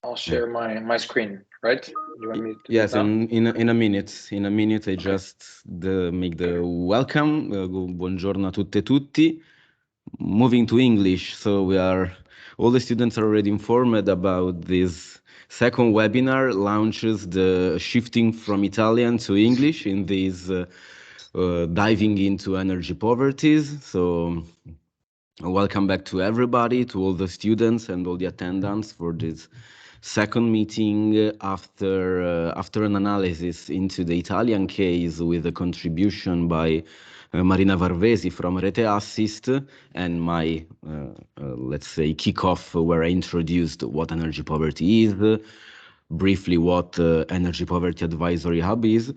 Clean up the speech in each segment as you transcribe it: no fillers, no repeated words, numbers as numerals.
I'll share my screen, right? You want me to do it Yes, now? in a minute. In a minute, I just make the welcome. Buongiorno a tutte e tutti. Moving to English, so all the students are already informed about this second webinar launches the shifting from Italian to English in this diving into energy poverties. So welcome back to everybody, to all the students and all the attendants for this second meeting after an analysis into the Italian case with a contribution by Marina Varvesi from Rete Assist and my, let's say, kickoff where I introduced what energy poverty is, briefly what Energy Poverty Advisory Hub is.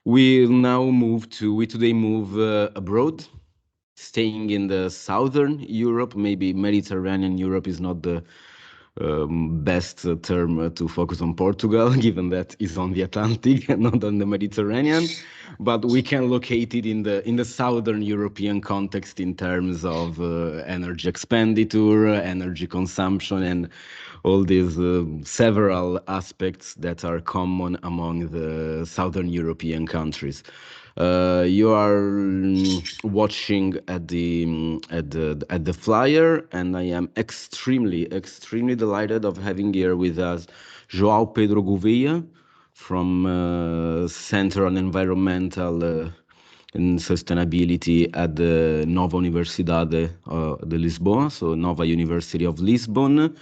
We today move abroad, staying in the southern Europe. Maybe Mediterranean Europe is not the best term to focus on Portugal, given that it's on the Atlantic and not on the Mediterranean. But we can locate it in the southern European context in terms of energy expenditure, energy consumption, and all these several aspects that are common among the southern European countries. You are watching at the flyer, and I am extremely delighted of having here with us João Pedro Gouveia from Center on Environmental and Sustainability at the Nova Universidade de Lisboa, so Nova University of Lisbon.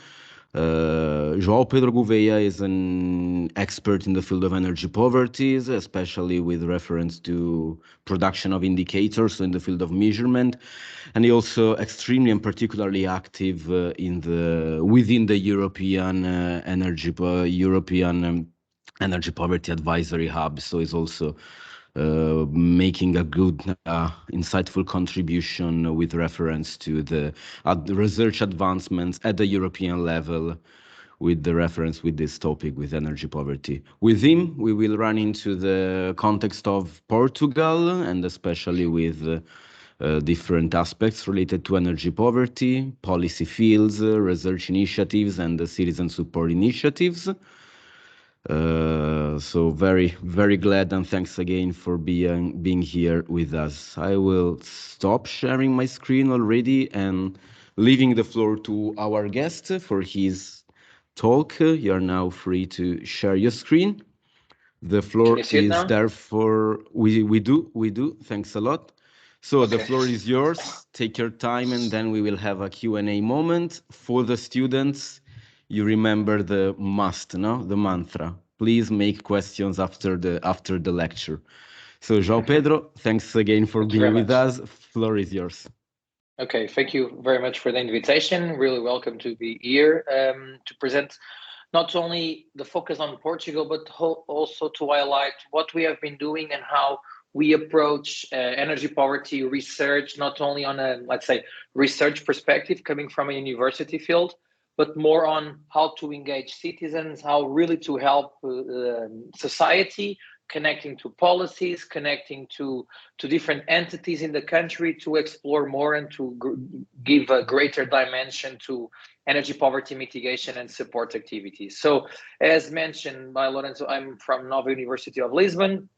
João Pedro Gouveia is an expert in the field of energy poverties, especially with reference to production of indicators, so in the field of measurement, and he also extremely and particularly active within the European energy poverty advisory hub. So he's also making a good, insightful contribution with reference to the research advancements at the European level with the reference with this topic, with energy poverty. With him, we will run into the context of Portugal, and especially with different aspects related to energy poverty, policy fields, research initiatives, and the citizen support initiatives. So very glad, and thanks again for being here with us. I will stop sharing my screen already and leaving the floor to our guest for his talk. You are now free to share your screen. The floor is there for we do. Thanks a lot. So the floor is yours. Take your time, and then we will have a Q&A moment for the students. You remember the mantra. Please make questions after the lecture. So João Pedro, thanks again for being with us. Floor is yours. Okay, thank you very much for the invitation. Really welcome to be here to present not only the focus on Portugal, but also to highlight what we have been doing and how we approach energy poverty research, not only on a, let's say, research perspective coming from a university field, but more on how to engage citizens, how really to help society, connecting to policies, connecting to different entities in the country to explore more and to give a greater dimension to energy poverty mitigation and support activities. So as mentioned by Lorenzo, I'm from Nova University of Lisbon.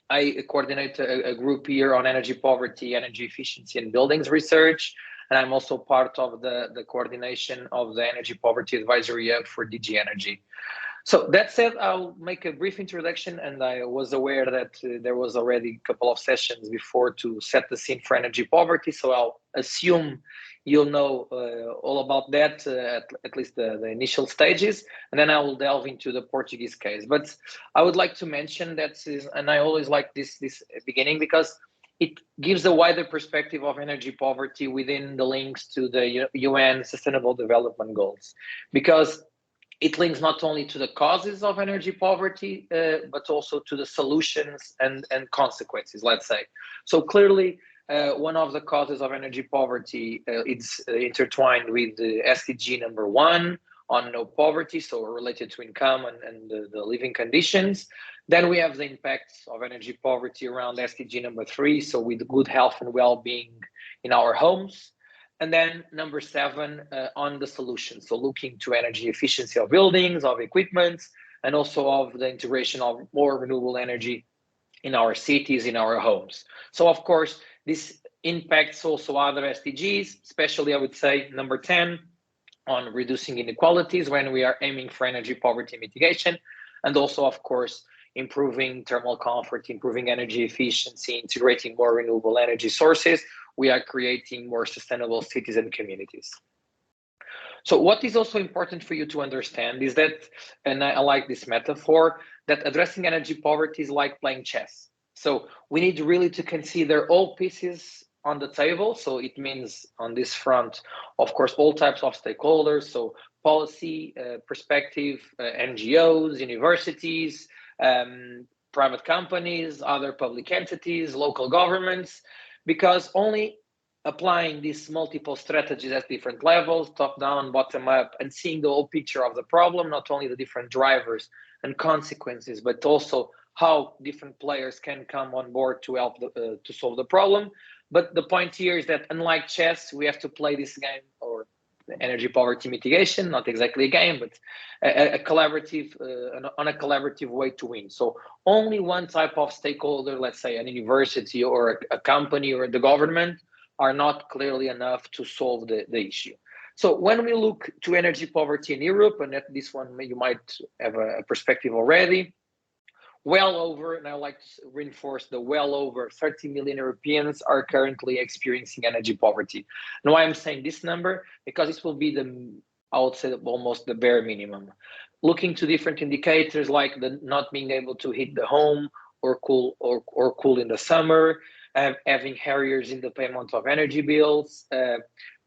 I coordinate a group here on energy poverty, energy efficiency and buildings research. And I'm also part of the coordination of the Energy Poverty Advisory Hub for DG Energy. So that said, I'll make a brief introduction, and I was aware that there was already a couple of sessions before to set the scene for energy poverty. So I'll assume you'll know all about that, at least the initial stages, and then I will delve into the Portuguese case. But I would like to mention that, and I always like this beginning because it gives a wider perspective of energy poverty within the links to the UN Sustainable Development Goals, because it links not only to the causes of energy poverty, but also to the solutions and consequences, let's say. So clearly, one of the causes of energy poverty, it's intertwined with the SDG number 1 on no poverty, so related to income and the living conditions. Then we have the impacts of energy poverty around SDG number 3, so with good health and well-being in our homes. And then number 7, on the solution. So looking to energy efficiency of buildings, of equipment, and also of the integration of more renewable energy in our cities, in our homes. So of course, this impacts also other SDGs, especially I would say number 10 on reducing inequalities when we are aiming for energy poverty mitigation, and also of course, improving thermal comfort, improving energy efficiency, integrating more renewable energy sources. We are creating more sustainable cities and communities. So what is also important for you to understand is that, and I like this metaphor, that addressing energy poverty is like playing chess. So we need really to consider all pieces on the table. So it means on this front, of course, all types of stakeholders. So policy, perspective, NGOs, universities, private companies, other public entities, local governments, because only applying these multiple strategies at different levels, top down, bottom up, and seeing the whole picture of the problem, not only the different drivers and consequences, but also how different players can come on board to help to solve the problem. But the point here is that unlike chess, we have to play this game, or energy poverty mitigation, not exactly a game, but a collaborative, on a collaborative way to win. So only one type of stakeholder, let's say an university or a company or the government, are not clearly enough to solve the issue. So when we look to energy poverty in Europe, and at this one you might have a perspective already, well over, and I like to reinforce the well over 30 million Europeans are currently experiencing energy poverty. And why I'm saying this number? Because this will be I would say almost the bare minimum. Looking to different indicators like the not being able to heat the home or cool in the summer, having arrears in the payment of energy bills,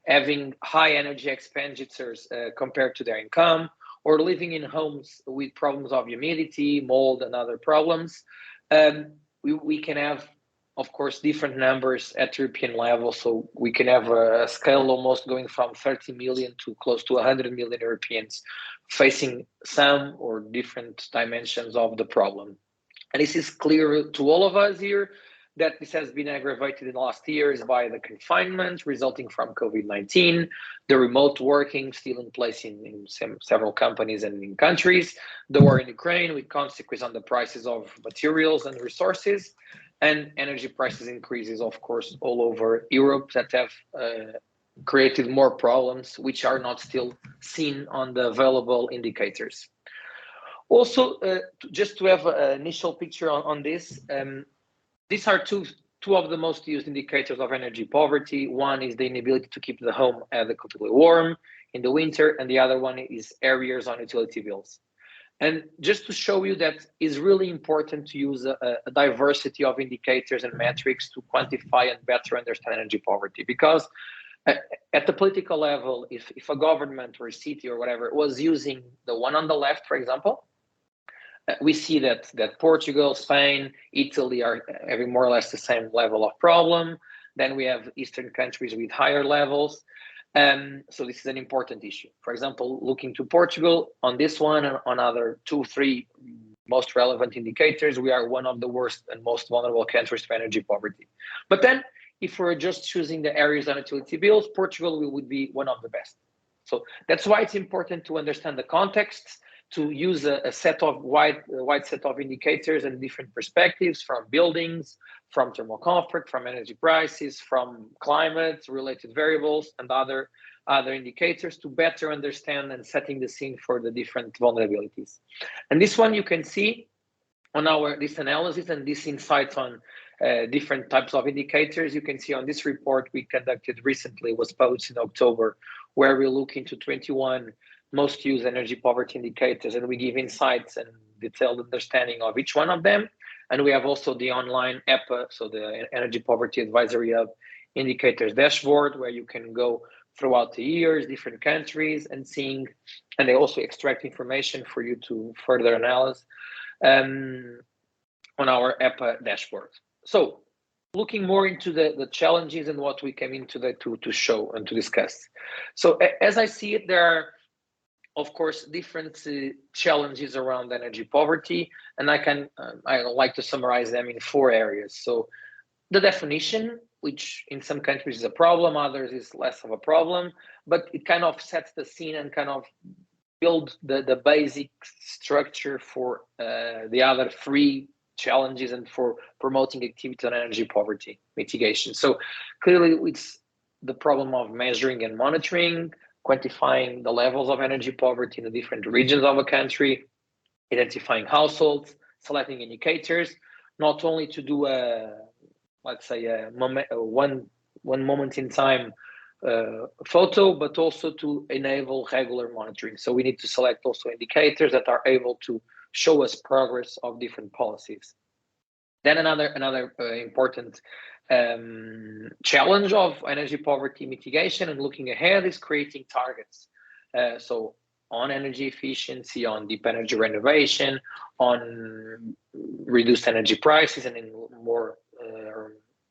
having high energy expenditures compared to their income, or living in homes with problems of humidity, mold, and other problems. We can have, of course, different numbers at European level. So we can have a scale almost going from 30 million to close to 100 million Europeans facing some or different dimensions of the problem. And this is clear to all of us here, that this has been aggravated in the last years by the confinement resulting from COVID-19, the remote working still in place in several companies and in countries, the war in Ukraine with consequences on the prices of materials and resources, and energy prices increases, of course, all over Europe that have created more problems, which are not still seen on the available indicators. Also, just to have an initial picture on this, these are two of the most used indicators of energy poverty. One is the inability to keep the home adequately warm in the winter, and the other one is arrears on utility bills. And just to show you that it's really important to use a diversity of indicators and metrics to quantify and better understand energy poverty, because at the political level, if a government or a city or whatever was using the one on the left, for example, we see that Portugal, Spain, Italy are having more or less the same level of problem. Then we have Eastern countries with higher levels. So this is an important issue. For example, looking to Portugal on this one and on other 2-3 most relevant indicators, we are one of the worst and most vulnerable countries to energy poverty. But then if we're just choosing the areas on utility bills, Portugal would be one of the best. So that's why it's important to understand the context, to use a set of wide set of indicators and different perspectives, from buildings, from thermal comfort, from energy prices, from climate related variables, and other indicators to better understand and setting the scene for the different vulnerabilities. And this one you can see on this analysis and this insights on different types of indicators. You can see on this report we conducted recently, was published in October, where we look into 21 most used energy poverty indicators, and we give insights and detailed understanding of each one of them. And we have also the online EPA, so the Energy Poverty Advisory Hub indicators dashboard, where you can go throughout the years, different countries, and they also extract information for you to further analyze on our EPA dashboard. So looking more into the challenges and what we came into to show and to discuss. So as I see it, there are, of course, different challenges around energy poverty, and I like to summarize them in 4 areas. So the definition, which in some countries is a problem, others is less of a problem, but it kind of sets the scene and kind of build the basic structure for the other three challenges and for promoting activity on energy poverty mitigation. So clearly it's the problem of measuring and monitoring, quantifying the levels of energy poverty in the different regions of a country, identifying households, selecting indicators, not only to do let's say one moment in time photo, but also to enable regular monitoring. So we need to select also indicators that are able to show us progress of different policies. Then another important challenge of energy poverty mitigation and looking ahead is creating targets. So on energy efficiency, on deep energy renovation, on reduced energy prices, and in more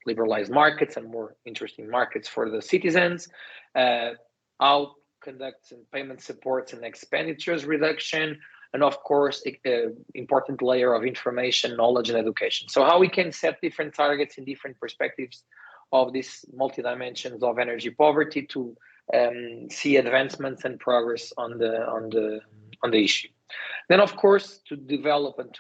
liberalized markets and more interesting markets for the citizens, how conduct and payment supports and expenditures reduction, and of course, important layer of information, knowledge, and education. So how we can set different targets in different perspectives of these multi-dimensions of energy poverty to see advancements and progress on the issue. Then, of course, to develop and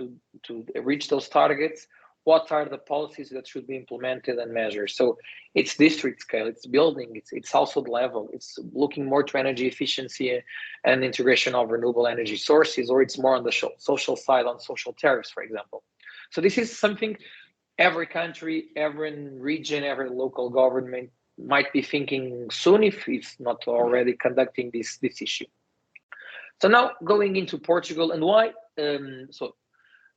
to reach those targets, what are the policies that should be implemented and measured? So it's district scale, it's building, it's household level, it's looking more to energy efficiency and integration of renewable energy sources, or it's more on the social side, on social tariffs, for example. So this is something every country, every region, every local government might be thinking soon if it's not already conducting this issue. So now going into Portugal and why, so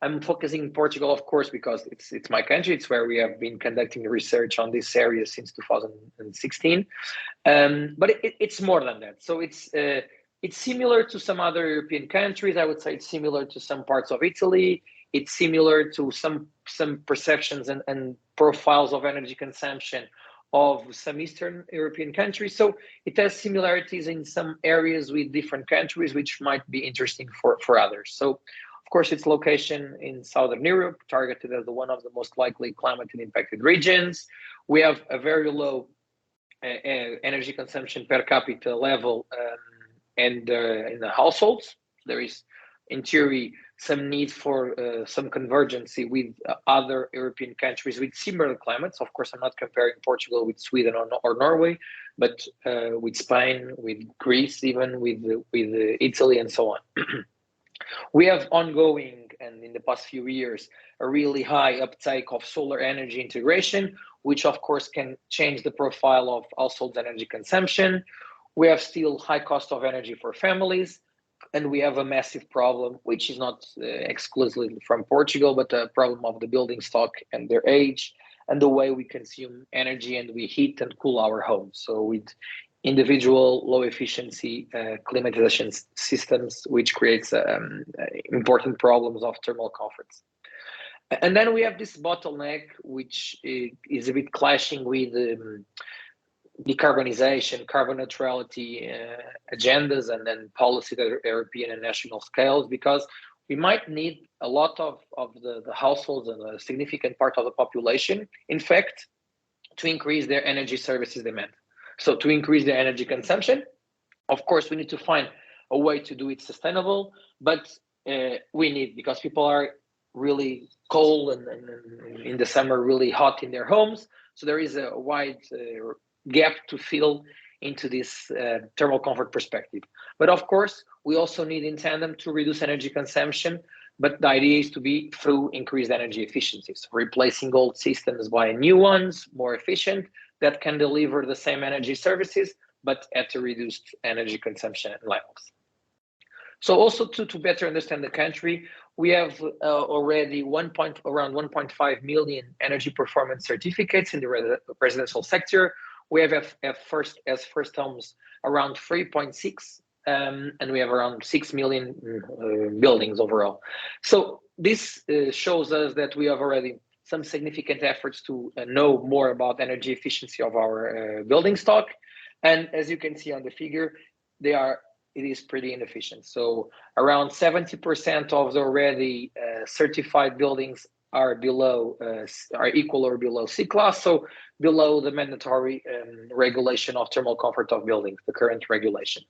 I'm focusing in Portugal, of course, because it's my country. It's where we have been conducting research on this area since 2016. But it's more than that. So it's similar to some other European countries. I would say it's similar to some parts of Italy. It's similar to some perceptions and profiles of energy consumption of some Eastern European countries. So it has similarities in some areas with different countries, which might be interesting for others. So of course, its location in Southern Europe, targeted as one of the most likely climatically impacted regions. We have a very low energy consumption per capita level and in the households. There is, in theory, some need for some convergence with other European countries with similar climates. Of course, I'm not comparing Portugal with Sweden or Norway, but with Spain, with Greece, even with Italy, and so on. We have ongoing, and in the past few years, a really high uptake of solar energy integration, which of course can change the profile of households' energy consumption. We have still high cost of energy for families, and we have a massive problem, which is not exclusively from Portugal, but a problem of the building stock and their age, and the way we consume energy and we heat and cool our homes. So with individual low efficiency climatization systems, which creates important problems of thermal comforts. And then we have this bottleneck, which is a bit clashing with decarbonization, carbon neutrality agendas, and then policy at European and national scales, because we might need a lot of the households and a significant part of the population, in fact, to increase their energy services demand. So to increase their energy consumption, of course, we need to find a way to do it sustainable, but we need, because people are really cold and in the summer really hot in their homes. So there is a wide gap to fill into this thermal comfort perspective. But of course, we also need in tandem to reduce energy consumption, but the idea is to be through increased energy efficiencies, replacing old systems by new ones, more efficient, that can deliver the same energy services, but at a reduced energy consumption levels. So also to better understand the country, we have already around 1.5 million energy performance certificates in the residential sector. We have as first homes around 3.6, and we have around 6 million buildings overall. So this shows us that we have already some significant efforts to know more about energy efficiency of our building stock. And as you can see on the figure, it is pretty inefficient. So around 70% of the already certified buildings are equal or below C class, so below the mandatory regulation of thermal comfort of buildings, the current regulation.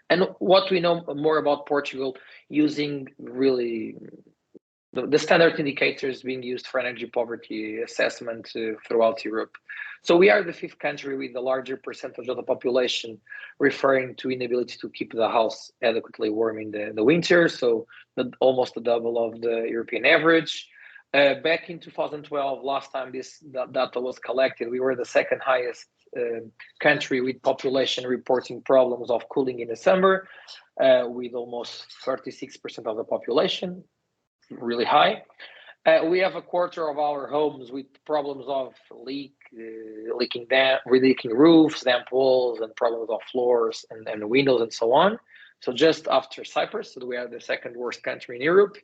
And what we know more about Portugal, using really the standard indicators being used for energy poverty assessment throughout Europe. So we are the 5th country with the larger percentage of the population referring to inability to keep the house adequately warm in the winter, so almost the double of the European average. Back in 2012, last time this data was collected, we were the 2nd highest country with population reporting problems of cooling in the summer, with almost 36% of the population, really high. We have a quarter of our homes with problems of leaking roofs, damp walls, and problems of floors and windows and so on. So just after Cyprus, so we are the 2nd worst country in Europe.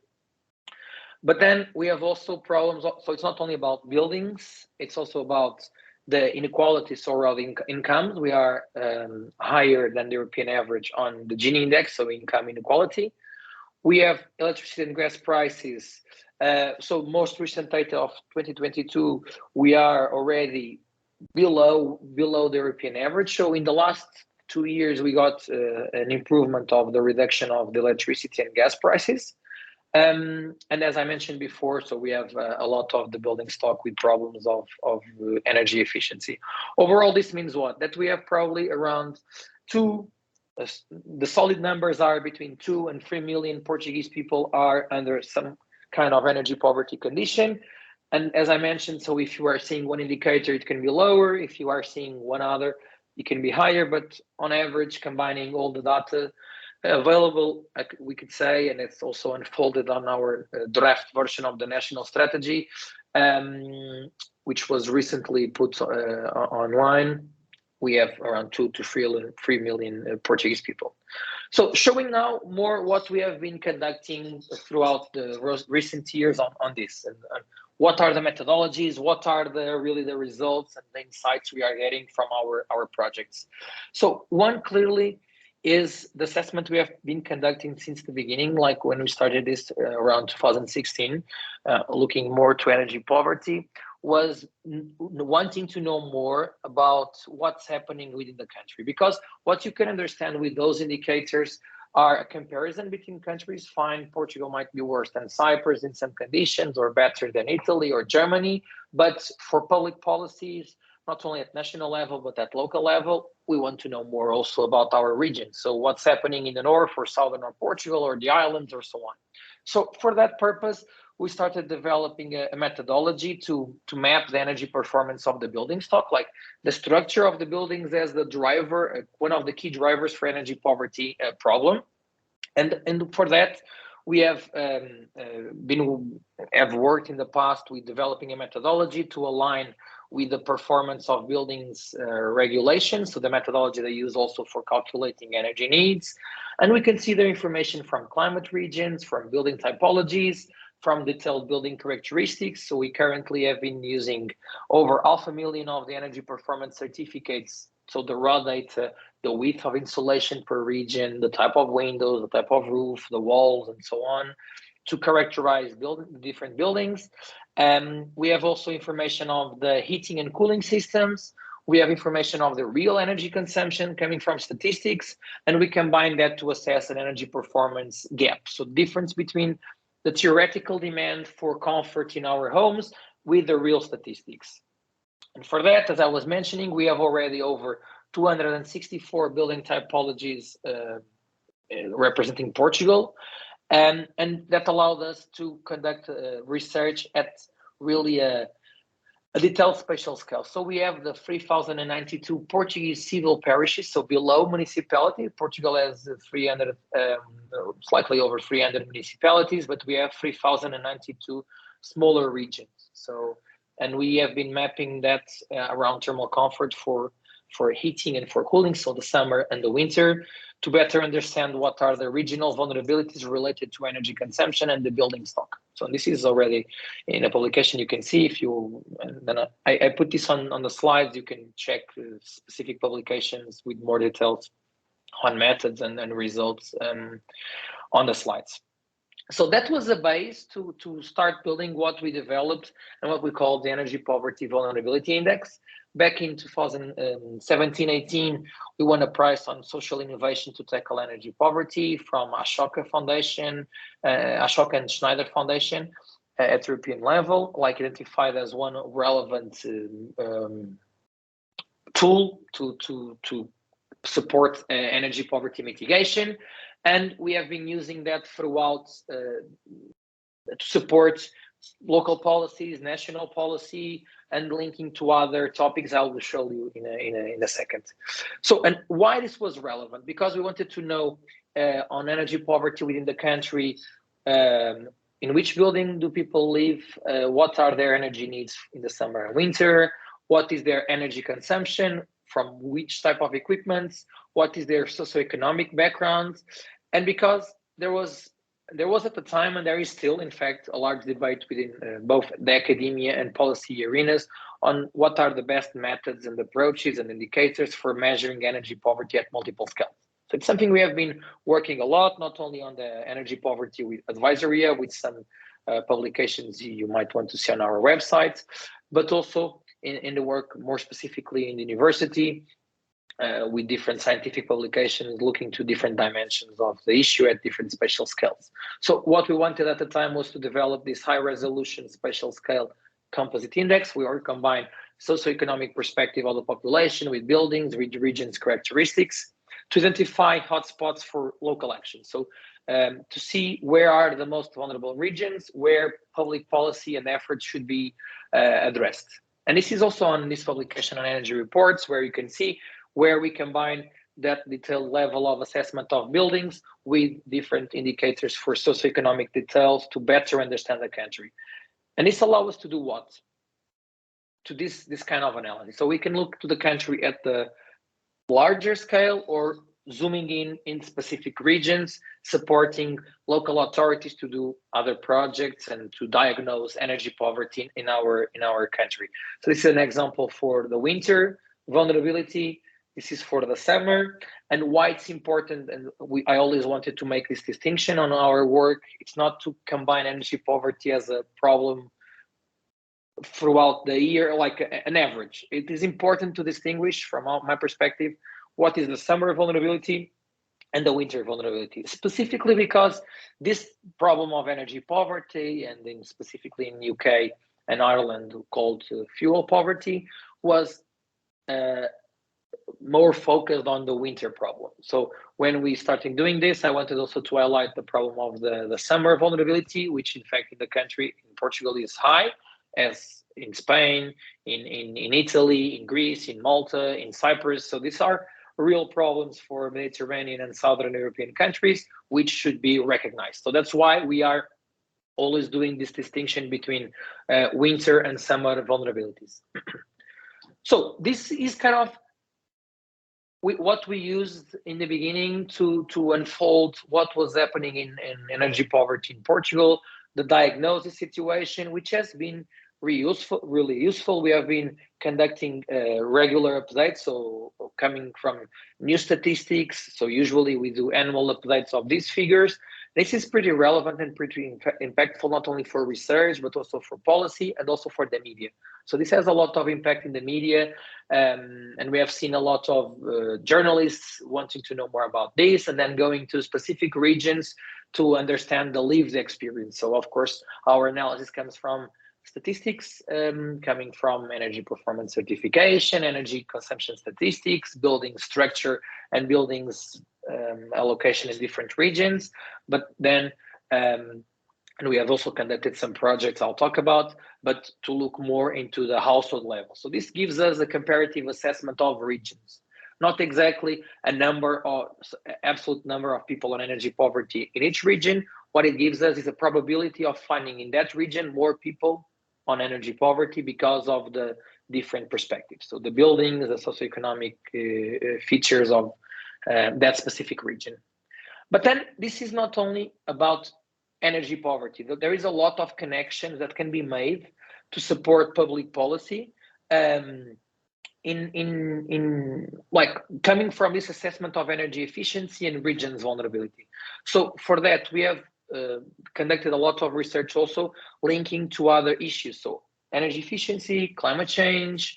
But then we have also problems. So it's not only about buildings, it's also about the inequalities of incomes. We are higher than the European average on the Gini index, so income inequality. We have electricity and gas prices. So most recent data of 2022, we are already below the European average. So in the last 2 years, we got an improvement of the reduction of the electricity and gas prices. And as I mentioned before, so we have a lot of the building stock with problems of energy efficiency. Overall, this means what? That we have probably around the solid numbers are between 2 and 3 million Portuguese people are under some kind of energy poverty condition. And as I mentioned, so if you are seeing one indicator, it can be lower. If you are seeing one other, it can be higher. But on average, combining all the data available, we could say, and it's also unfolded on our draft version of the national strategy, which was recently put online. We have around 2 to 3 million Portuguese people. So showing now more what we have been conducting throughout the recent years on this, and what are the methodologies, what are really the results and the insights we are getting from our projects. So one clearly is the assessment we have been conducting since the beginning, like when we started this around 2016, looking more to energy poverty, was wanting to know more about what's happening within the country. Because what you can understand with those indicators are a comparison between countries. Fine, Portugal might be worse than Cyprus in some conditions, or better than Italy or Germany. But for public policies, not only at national level, but at local level, we want to know more also about our region. So what's happening in the north or southern of Portugal or the islands or so on. So for that purpose, we started developing a methodology to map the energy performance of the building stock, like the structure of the buildings as the driver, one of the key drivers for energy poverty problem. And for that, we have worked in the past with developing a methodology to align with the performance of buildings regulations, so the methodology they use also for calculating energy needs. And we consider information from climate regions, from building typologies, from detailed building characteristics. So we currently have been using over 500,000 of the energy performance certificates. So the raw data, the width of insulation per region, the type of windows, the type of roof, the walls, and so on, to characterize different buildings. We have also information of the heating and cooling systems. We have information of the real energy consumption coming from statistics, and we combine that to assess an energy performance gap. So difference between the theoretical demand for comfort in our homes with the real statistics. And for that, as I was mentioning, we have already over 264 building typologies representing Portugal. And that allowed us to conduct research at really a detailed spatial scale. So we have the 3,092 Portuguese civil parishes, so below municipality. Portugal has 300, slightly over 300 municipalities, but we have 3,092 smaller regions. So, and we have been mapping that around thermal comfort for heating and for cooling, so the summer and the winter, to better understand what are the regional vulnerabilities related to energy consumption and the building stock. So this is already in a publication you can see. If you, then I put this on the slides, you can check specific publications with more details on methods and results on the slides. So that was the base to start building what we developed and what we call the Energy Poverty Vulnerability Index. Back in 2017-18, we won a prize on social innovation to tackle energy poverty from Ashoka Foundation, Ashoka and Schneider Foundation at European level, like identified as one relevant tool to support energy poverty mitigation. And we have been using that throughout to support local policies, national policy, and linking to other topics I will show you in a second. So, and why this was relevant? Because we wanted to know on energy poverty within the country, in which building do people live, what are their energy needs in the summer and winter, what is their energy consumption, from which type of equipment, what is their socioeconomic background. And because there was at the time, and there is still, in fact, a large debate within both the academia and policy arenas on what are the best methods and approaches and indicators for measuring energy poverty at multiple scales. So it's something we have been working a lot, not only on the energy poverty advisory with some publications you might want to see on our website, but also in the work more specifically in the university, with different scientific publications looking to different dimensions of the issue at different spatial scales. So what we wanted at the time was to develop this high resolution spatial scale composite index. We already combine socioeconomic perspective of the population with buildings, with regions characteristics to identify hotspots for local action. So to see where are the most vulnerable regions, where public policy and efforts should be addressed. And this is also on this publication on energy reports, where you can see where we combine that detailed level of assessment of buildings with different indicators for socioeconomic details to better understand the country. And this allows us to do what? To this kind of analysis. So we can look to the country at the larger scale or zooming in specific regions, supporting local authorities to do other projects and to diagnose energy poverty in our country. So this is an example for the winter vulnerability. This is for the summer, and why it's important, and I always wanted to make this distinction on our work. It's not to combine energy poverty as a problem throughout the year, like an average. It is important to distinguish from my perspective what is the summer vulnerability and the winter vulnerability, specifically because this problem of energy poverty, and specifically in UK and Ireland called fuel poverty, was more focused on the winter problem. So when we started doing this, I wanted also to highlight the problem of the summer vulnerability, which in fact in the country, in Portugal, is high, as in Spain, in Italy, in Greece, in Malta, in Cyprus. So these are real problems for Mediterranean and Southern European countries, which should be recognized. So that's why we are always doing this distinction between winter and summer vulnerabilities. So this is kind of what we used in the beginning to unfold what was happening in energy poverty in Portugal, the diagnosis situation, which has been really useful. We have been conducting regular updates, so coming from new statistics. So usually we do annual updates of these figures. This is pretty relevant and pretty impactful, not only for research, but also for policy and also for the media. So this has a lot of impact in the media, and we have seen a lot of journalists wanting to know more about this and then going to specific regions to understand the lived experience. So of course, our analysis comes from statistics, coming from energy performance certification, energy consumption statistics, building structure and buildings allocation in different regions. But then, and we have also conducted some projects I'll talk about, but to look more into the household level. So this gives us a comparative assessment of regions, not exactly a number or absolute number of people on energy poverty in each region. What it gives us is a probability of finding in that region more people on energy poverty because of the different perspectives. So the buildings, the socioeconomic features of that specific region. But then this is not only about energy poverty. There is a lot of connections that can be made to support public policy in like coming from this assessment of energy efficiency and regions vulnerability. So for that, we have conducted a lot of research also linking to other issues. So energy efficiency, climate change,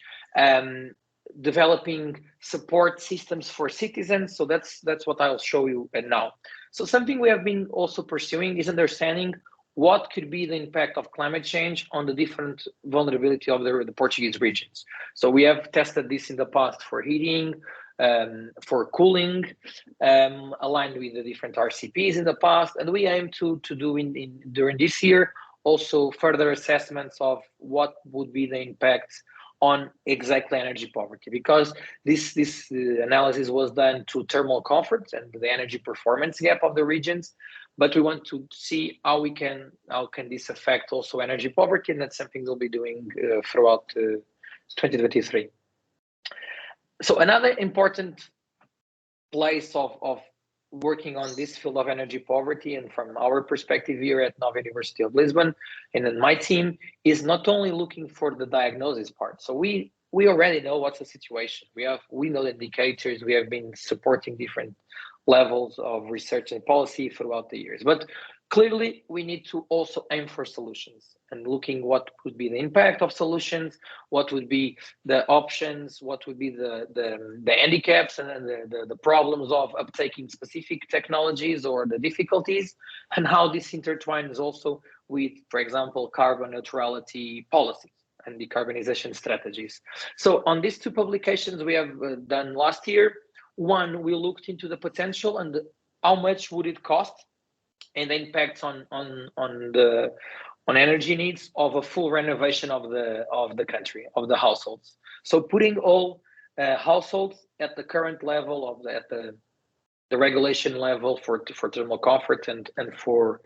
developing support systems for citizens. So that's what I'll show you now. So something we have been also pursuing is understanding what could be the impact of climate change on the different vulnerability of the Portuguese regions. So we have tested this in the past for heating, for cooling, aligned with the different RCPs in the past, and we aim to do during this year also further assessments of what would be the impacts on exactly energy poverty, because this analysis was done to thermal comfort and the energy performance gap of the regions, but we want to see how can this affect also energy poverty, and that's something we'll be doing throughout 2023. So another important place of working on this field of energy poverty, and from our perspective here at Nova University of Lisbon and in my team, is not only looking for the diagnosis part. So we already know what's the situation. We know the indicators. We have been supporting different levels of research and policy throughout the years, but clearly we need to also aim for solutions and looking what would be the impact of solutions, what would be the options, what would be the handicaps and the problems of uptaking specific technologies or the difficulties, and how this intertwines also with, for example, carbon neutrality policies and decarbonization strategies. So on these two publications we have done last year, one, we looked into the potential and how much would it cost and the impacts on energy needs of a full renovation of the country, of the households. So putting all households at the current level at the regulation level for thermal comfort and for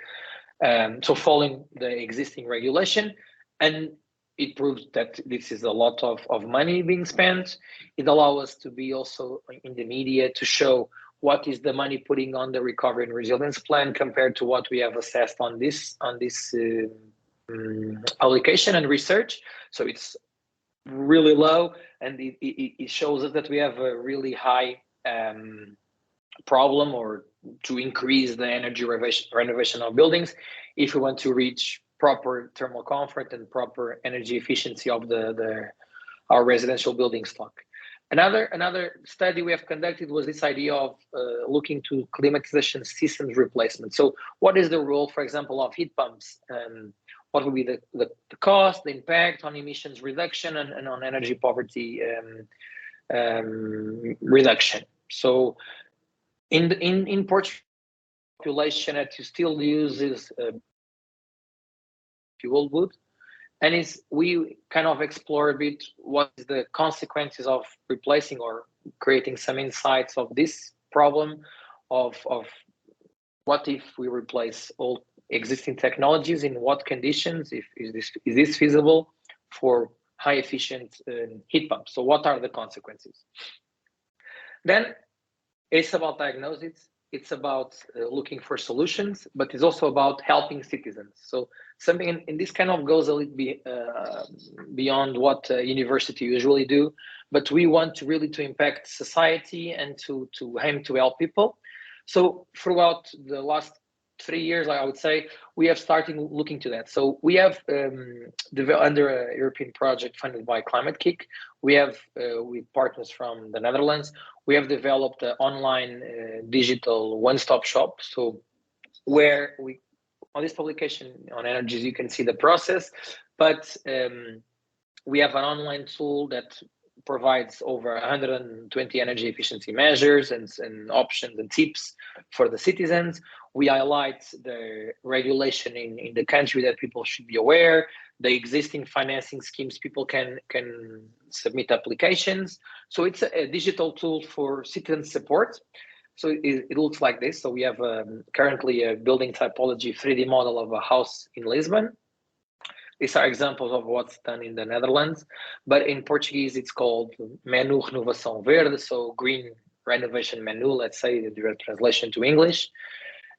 so following the existing regulation, and it proves that this is a lot of money being spent. It allows us to be also in the media to show what is the money putting on the recovery and resilience plan compared to what we have assessed on this publication and research. So it's really low, and it shows us that we have a really high problem or to increase the energy renovation of buildings if we want to reach proper thermal comfort and proper energy efficiency of our residential building stock. Another study we have conducted was this idea of looking to climatization systems replacement. So what is the role, for example, of heat pumps? What will be the cost, the impact on emissions reduction and on energy poverty reduction? So in Portugal, population that still uses fuel wood, and we kind of explore a bit what is the consequences of replacing or creating some insights of this problem of what if we replace all existing technologies, in what conditions, is this feasible for high efficient heat pumps? So what are the consequences? Then it's about diagnosis. It's about looking for solutions, but it's also about helping citizens. So something in this kind of goes a little bit beyond what university usually do, but we want to really to impact society and to aim to help people. So throughout the last 3 years, I would say, we have started looking to that. So we have under a European project funded by Climate Kick, we have with partners from the Netherlands, we have developed an online digital one-stop shop. So where on this publication on energies, you can see the process, but we have an online tool that provides over 120 energy efficiency measures and options and tips for the citizens. We highlight the regulation in the country that people should be aware, the existing financing schemes people can submit applications. So it's a digital tool for citizen support. So it looks like this. So we have currently a building typology 3D model of a house in Lisbon. These are examples of what's done in the Netherlands, but in Portuguese it's called Menu Renovação Verde, so green renovation menu, let's say, the direct translation to English,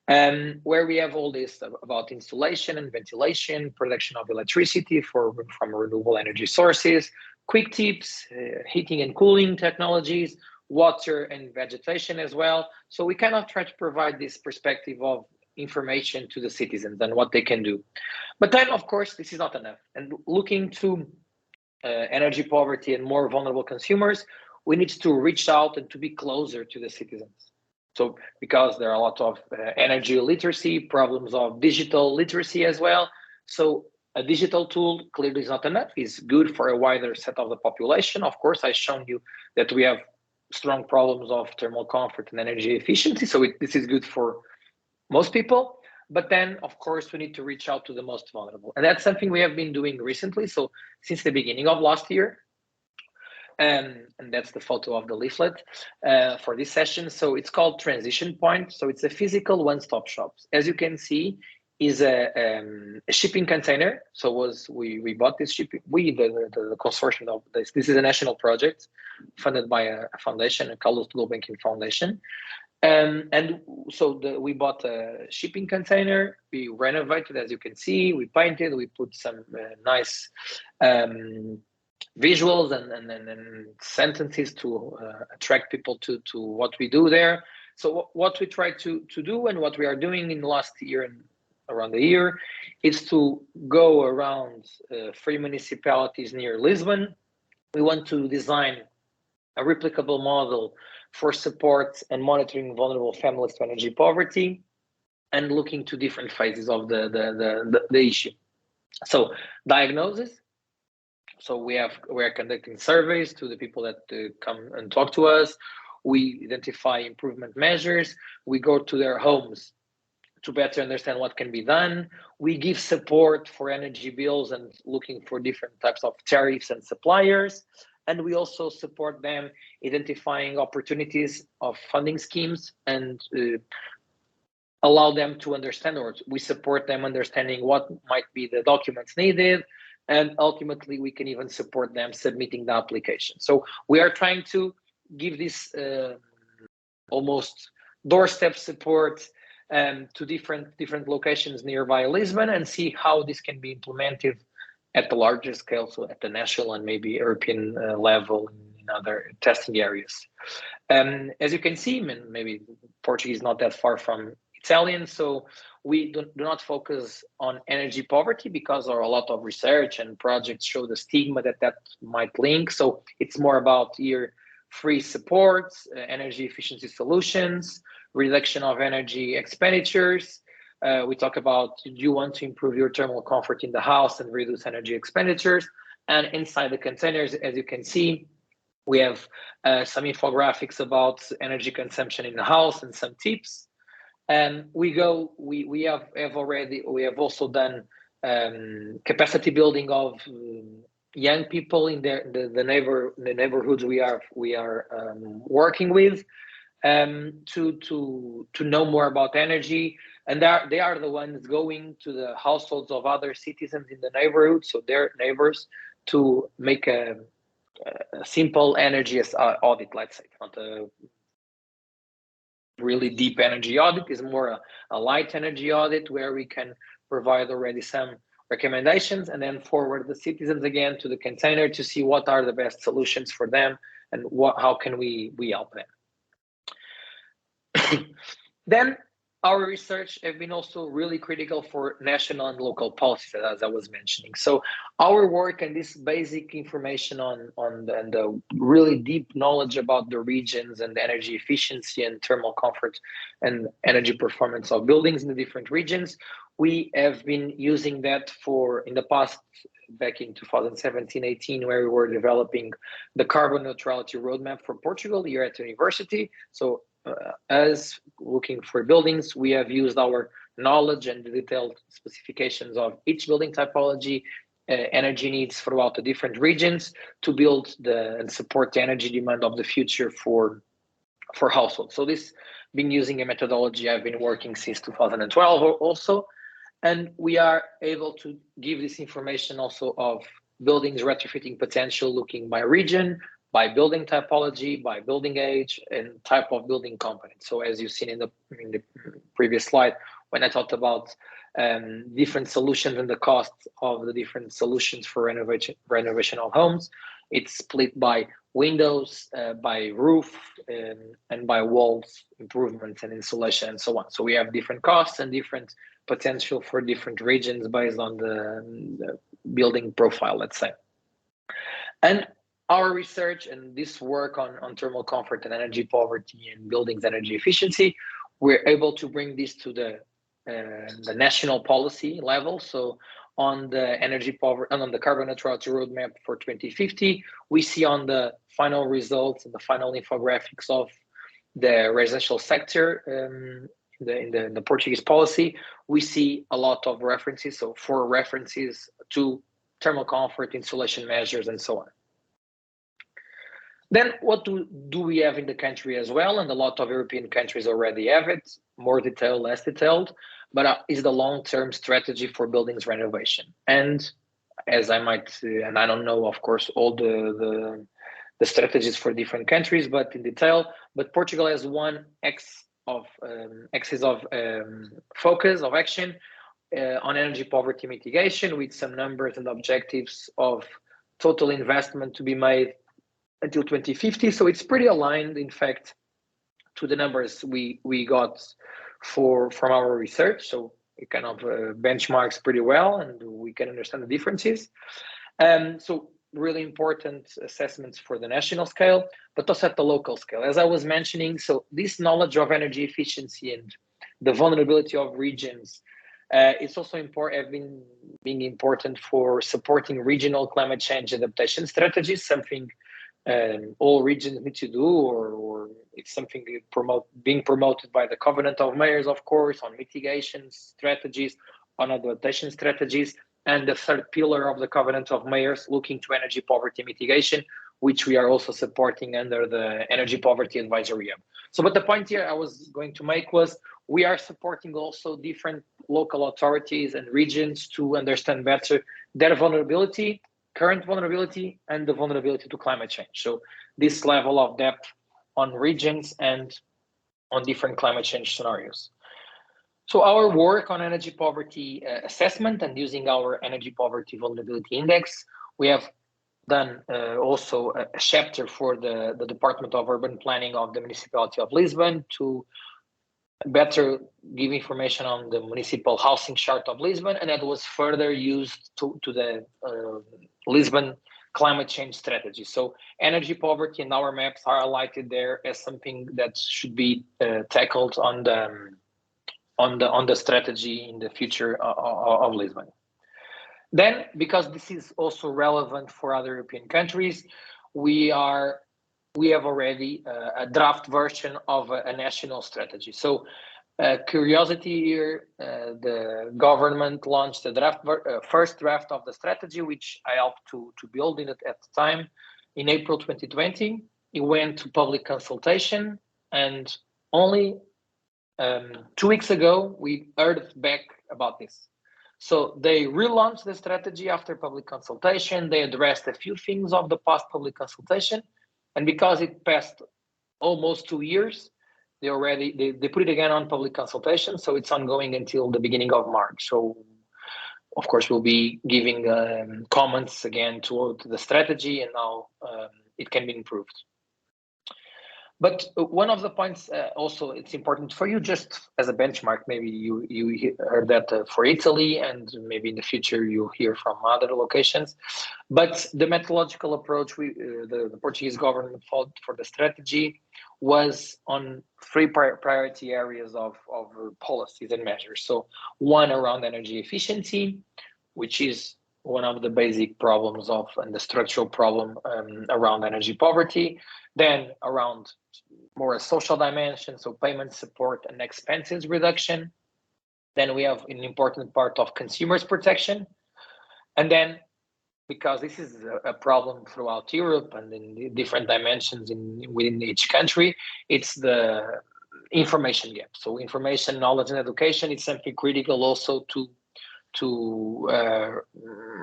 where we have all this about installation and ventilation, production of electricity from renewable energy sources, quick tips, heating and cooling technologies, water and vegetation as well. So we kind of try to provide this perspective of information to the citizens and what they can do. But then, of course, this is not enough. And looking to energy poverty and more vulnerable consumers, we need to reach out and to be closer to the citizens. So because there are a lot of energy literacy, problems of digital literacy as well. So a digital tool clearly is not enough. It's good for a wider set of the population. Of course, I've shown you that we have strong problems of thermal comfort and energy efficiency. So this is good for most people. But then, of course, we need to reach out to the most vulnerable. And that's something we have been doing recently. So since the beginning of last year, and that's the photo of the leaflet for this session. So it's called Transition Point. So it's a physical one-stop shop. As you can see, is a shipping container. So we bought this shipping, the consortium of this. This is a national project funded by a foundation, a Carlos Gulbenkian Foundation. And so we bought a shipping container, we renovated, as you can see, we painted, we put some nice visuals and sentences to attract people to what we do there. So what we try to do and what we are doing in the last year and around the year is to go around 3 municipalities near Lisbon. We want to design a replicable model for support and monitoring vulnerable families to energy poverty, and looking to different phases of the issue. So diagnosis. So we are conducting surveys to the people that come and talk to us. We identify improvement measures. We go to their homes to better understand what can be done. We give support for energy bills and looking for different types of tariffs and suppliers. And we also support them identifying opportunities of funding schemes and allow them to understand, or we support them understanding what might be the documents needed. And ultimately, we can even support them submitting the application. So we are trying to give this almost doorstep support to different locations nearby Lisbon, and see how this can be implemented at the larger scale, so at the national and maybe European level in other testing areas. As you can see, maybe Portuguese is not that far from Italian, so we do not focus on energy poverty because there are a lot of research and projects show the stigma that might link. So it's more about here free support, energy efficiency solutions, reduction of energy expenditures. We talk about, do you want to improve your thermal comfort in the house and reduce energy expenditures? And inside the containers, as you can see, we have some infographics about energy consumption in the house and some tips. And we have also done capacity building of young people in the neighborhoods we are working with, to know more about energy. And they are the ones going to the households of other citizens in the neighborhood, so their neighbors, to make a simple energy audit, let's say. Not a really deep energy audit, is more a light energy audit where we can provide already some recommendations and then forward the citizens again to the container to see what are the best solutions for them and how can we help them. Then our research have been also really critical for national and local policies, as I was mentioning. So our work and this basic information on the really deep knowledge about the regions and the energy efficiency and thermal comfort and energy performance of buildings in the different regions, we have been using that in the past, back in 2017-18, where we were developing the carbon neutrality roadmap for Portugal here at the university. So as looking for buildings, we have used our knowledge and the detailed specifications of each building typology, energy needs throughout the different regions to build and support the energy demand of the future for households. So this been using a methodology I've been working since 2012 also, and we are able to give this information also of buildings retrofitting potential, looking by region, by building typology, by building age, and type of building component. So as you've seen in the previous slide, when I talked about different solutions and the cost of the different solutions for renovation of homes, It's split by windows, by roof, and by walls improvements and insulation and so on. So we have different costs and different potential for different regions based on the building profile, let's say. And our research and this work on thermal comfort and energy poverty and buildings energy efficiency, we're able to bring this to the national policy level. So on the energy poverty and on the carbon neutrality roadmap for 2050, we see on the final results and the final infographics of the residential sector in the Portuguese policy, we see a lot of references. So 4 references to thermal comfort, insulation measures, and so on. Then what do we have in the country as well? And a lot of European countries already have it, more detailed, less detailed, but is the long-term strategy for buildings renovation. And as I might, and I don't know, of course, all the strategies for different countries, but in detail, but Portugal has one axis of focus, of action on energy poverty mitigation with some numbers and objectives of total investment to be made until 2050. So it's pretty aligned, in fact, to the numbers we got from our research. So it kind of benchmarks pretty well, and we can understand the differences. So really important assessments for the national scale, but also at the local scale. As I was mentioning, so this knowledge of energy efficiency and the vulnerability of regions, it's also being important for supporting regional climate change adaptation strategies, something all regions need to do, or it's something being promoted by the Covenant of Mayors, of course, on mitigation strategies, on adaptation strategies, and the third pillar of the Covenant of Mayors looking to energy poverty mitigation, which we are also supporting under the Energy Poverty Advisory Hub. So, but the point here I was going to make was we are supporting also different local authorities and regions to understand better their vulnerability, current vulnerability, and the vulnerability to climate change. So this level of depth on regions and on different climate change scenarios. So our work on energy poverty assessment and using our energy poverty vulnerability index, we have done also a chapter for the Department of Urban Planning of the Municipality of Lisbon to better give information on the municipal housing chart of Lisbon, and that was further used to the Lisbon climate change strategy. So energy poverty and our maps are highlighted there as something that should be tackled on the strategy in the future of Lisbon. Then, because this is also relevant for other European countries, we have already a draft version of a national strategy. So curiosity here, the government launched the first draft of the strategy, which I helped to build it at the time in April 2020. It went to public consultation, and only 2 weeks ago, we heard back about this. So they relaunched the strategy after public consultation. They addressed a few things of the past public consultation. And because it passed almost 2 years, they put it again on public consultation. So it's ongoing until the beginning of March. So of course, we'll be giving comments again to the strategy and how it can be improved. But one of the points also it's important for you, just as a benchmark, maybe you heard that for Italy, and maybe in the future you'll hear from other locations. But the methodological approach the Portuguese government followed for the strategy was on 3 priority areas of policies and measures. So one around energy efficiency, which is one of the basic problems and the structural problem around energy poverty. Then around more a social dimension, so payment support and expenses reduction. Then we have an important part of consumers protection. And then, because this is a problem throughout Europe and in different dimensions within each country, it's the information gap. So information, knowledge, and education is something critical also to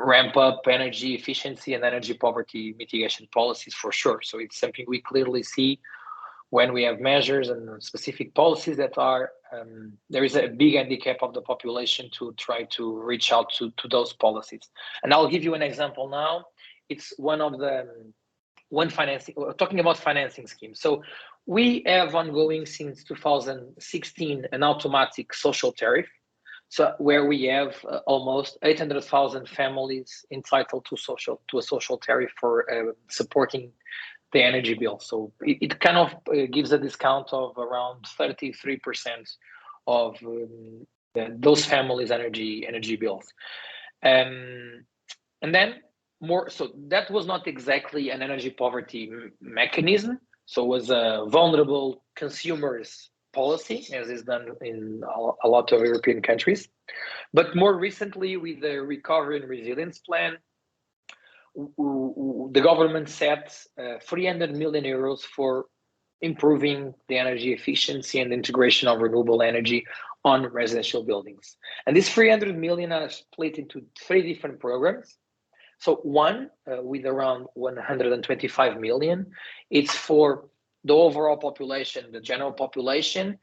ramp up energy efficiency and energy poverty mitigation policies for sure. So it's something we clearly see when we have measures and specific policies that are, there is a big handicap of the population to try to reach out to those policies. And I'll give you an example now. it's one of the financing, talking about financing schemes. So we have ongoing since 2016 an automatic social tariff, so where we have almost 800,000 families entitled to a social tariff for supporting the energy bill. So it kind of gives a discount of around 33% of those families' energy bills. And then more, so that was not exactly an energy poverty mechanism. So it was a vulnerable consumers policy, as is done in a lot of European countries. But more recently, with the Recovery and Resilience Plan, the government set 300 million euros for improving the energy efficiency and integration of renewable energy on residential buildings. And these 300 million are split into 3 different programs. So one, with around 125 million, it's for the overall population, the general population.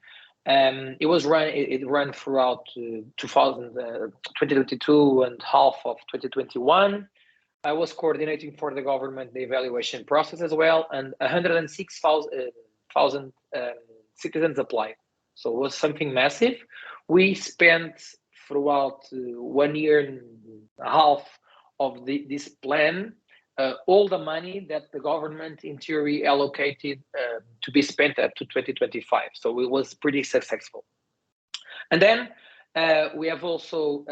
It ran throughout 2022 and half of 2021. I was coordinating for the government the evaluation process as well, and 106,000 citizens applied. So it was something massive. We spent throughout 1 year and a half of this plan, all the money that the government in theory allocated to be spent up to 2025. So it was pretty successful. And then we have also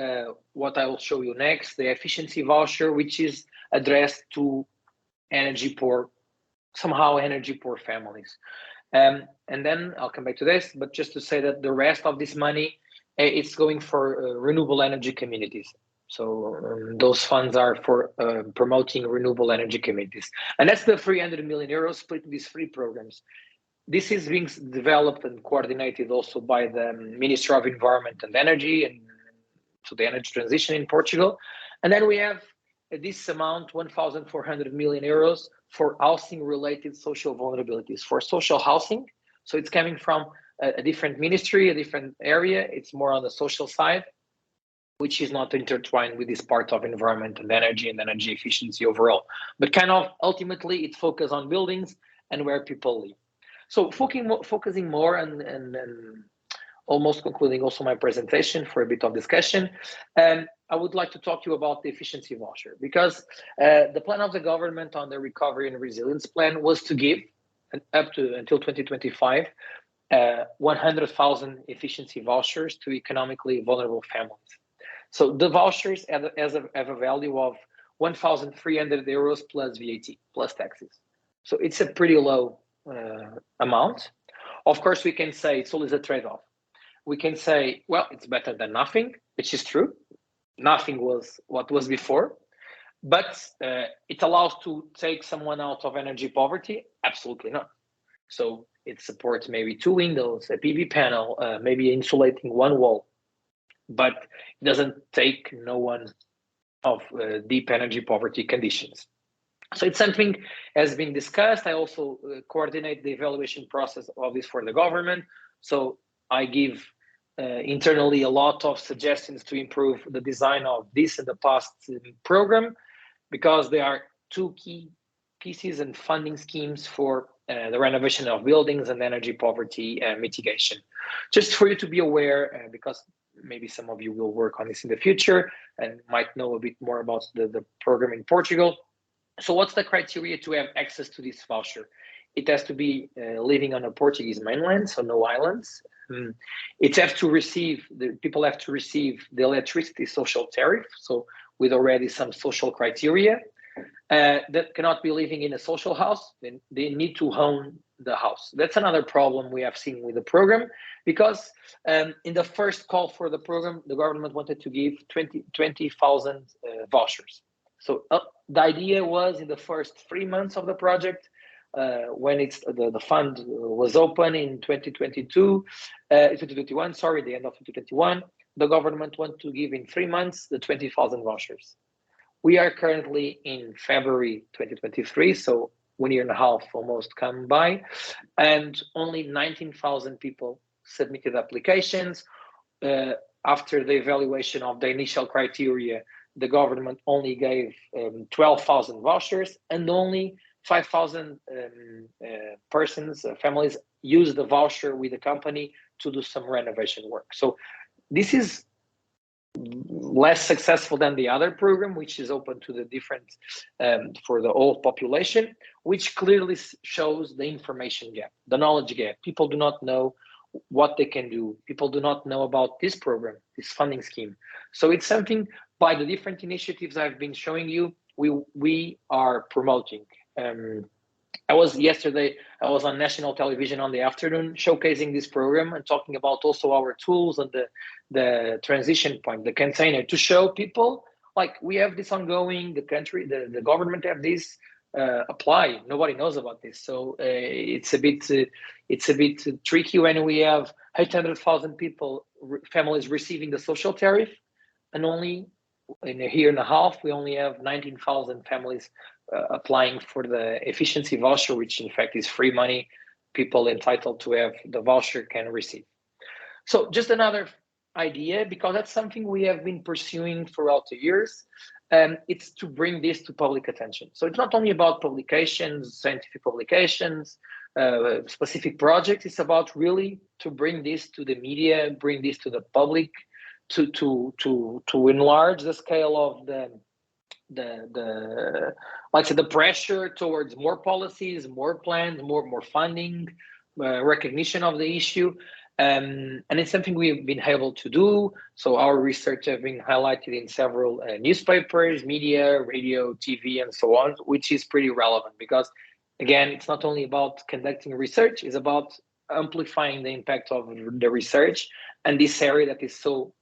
what I will show you next, the efficiency voucher, which is addressed to energy poor families. And then I'll come back to this, but just to say that the rest of this money, it's going for renewable energy communities. So those funds are for promoting renewable energy communities. And that's the 300 million euros split in these 3 programs. This is being developed and coordinated also by the Ministry of Environment and Energy, and to the energy transition in Portugal. And then we have this amount, 1,400 million euros, for housing-related social vulnerabilities, for social housing. So it's coming from a different ministry, a different area. It's more on the social side, which is not intertwined with this part of environment and energy efficiency overall. But kind of ultimately, it's focused on buildings and where people live. So focusing more and almost concluding also my presentation for a bit of discussion, I would like to talk to you about the efficiency voucher, because the plan of the government on the Recovery and Resilience Plan was to give up to until 2025 100,000 efficiency vouchers to economically vulnerable families. So the vouchers have a value of 1,300 euros plus VAT, plus taxes. So it's a pretty low amount. Of course, we can say it's always a trade-off. We can say, well, it's better than nothing, which is true. Nothing was what was before, but it allows to take someone out of energy poverty? Absolutely not. So it supports maybe 2 windows, a PV panel, maybe insulating 1 wall, but it doesn't take no one of deep energy poverty conditions. So it's something has been discussed. I also coordinate the evaluation process of this for the government. So I give internally a lot of suggestions to improve the design of this and the past program, because there are 2 key pieces and funding schemes for the renovation of buildings and energy poverty mitigation. Just for you to be aware, because maybe some of you will work on this in the future and might know a bit more about the program in Portugal. So what's the criteria to have access to this voucher? It has to be living on a Portuguese mainland, so no islands. People have to receive the electricity social tariff, so with already some social criteria. That cannot be living in a social house, then they need to own the house. That's another problem we have seen with the program, because in the first call for the program, the government wanted to give 20,000 vouchers. So the idea was in the first 3 months of the project, when the fund was open in 2021, sorry, the end of 2021, the government wanted to give in 3 months the 20,000 vouchers. We are currently in February 2023, so 1 year and a half almost come by, and only 19,000 people submitted applications. After the evaluation of the initial criteria, the government only gave 12,000 vouchers, and only 5,000 persons, families, used the voucher with the company to do some renovation work. So this is less successful than the other program, which is open to the different for the whole population, which clearly shows the information gap, the knowledge gap. People do not know what they can do. People do not know about this program, this funding scheme. So it's something, by the different initiatives I've been showing you, we are promoting. Yesterday I was on national television on the afternoon showcasing this program and talking about also our tools and the transition point, the container, to show people like we have this ongoing, the country, the government have this, apply. Nobody knows about this. So it's a bit tricky when we have 800,000 people, families receiving the social tariff, and only in a year and a half we only have 19,000 families applying for the efficiency voucher, which in fact is free money people entitled to have the voucher can receive. So just another idea, because that's something we have been pursuing throughout the years. It's to bring this to public attention. So it's not only about publications, scientific publications, specific projects. It's about really to bring this to the media, bring this to the public, to enlarge the scale of the pressure towards more policies, more plans, more funding, recognition of the issue. And it's something we've been able to do. So our research has been highlighted in several newspapers, media, radio, TV, and so on, which is pretty relevant because, again, it's not only about conducting research, it's about amplifying the impact of the research and this area that is so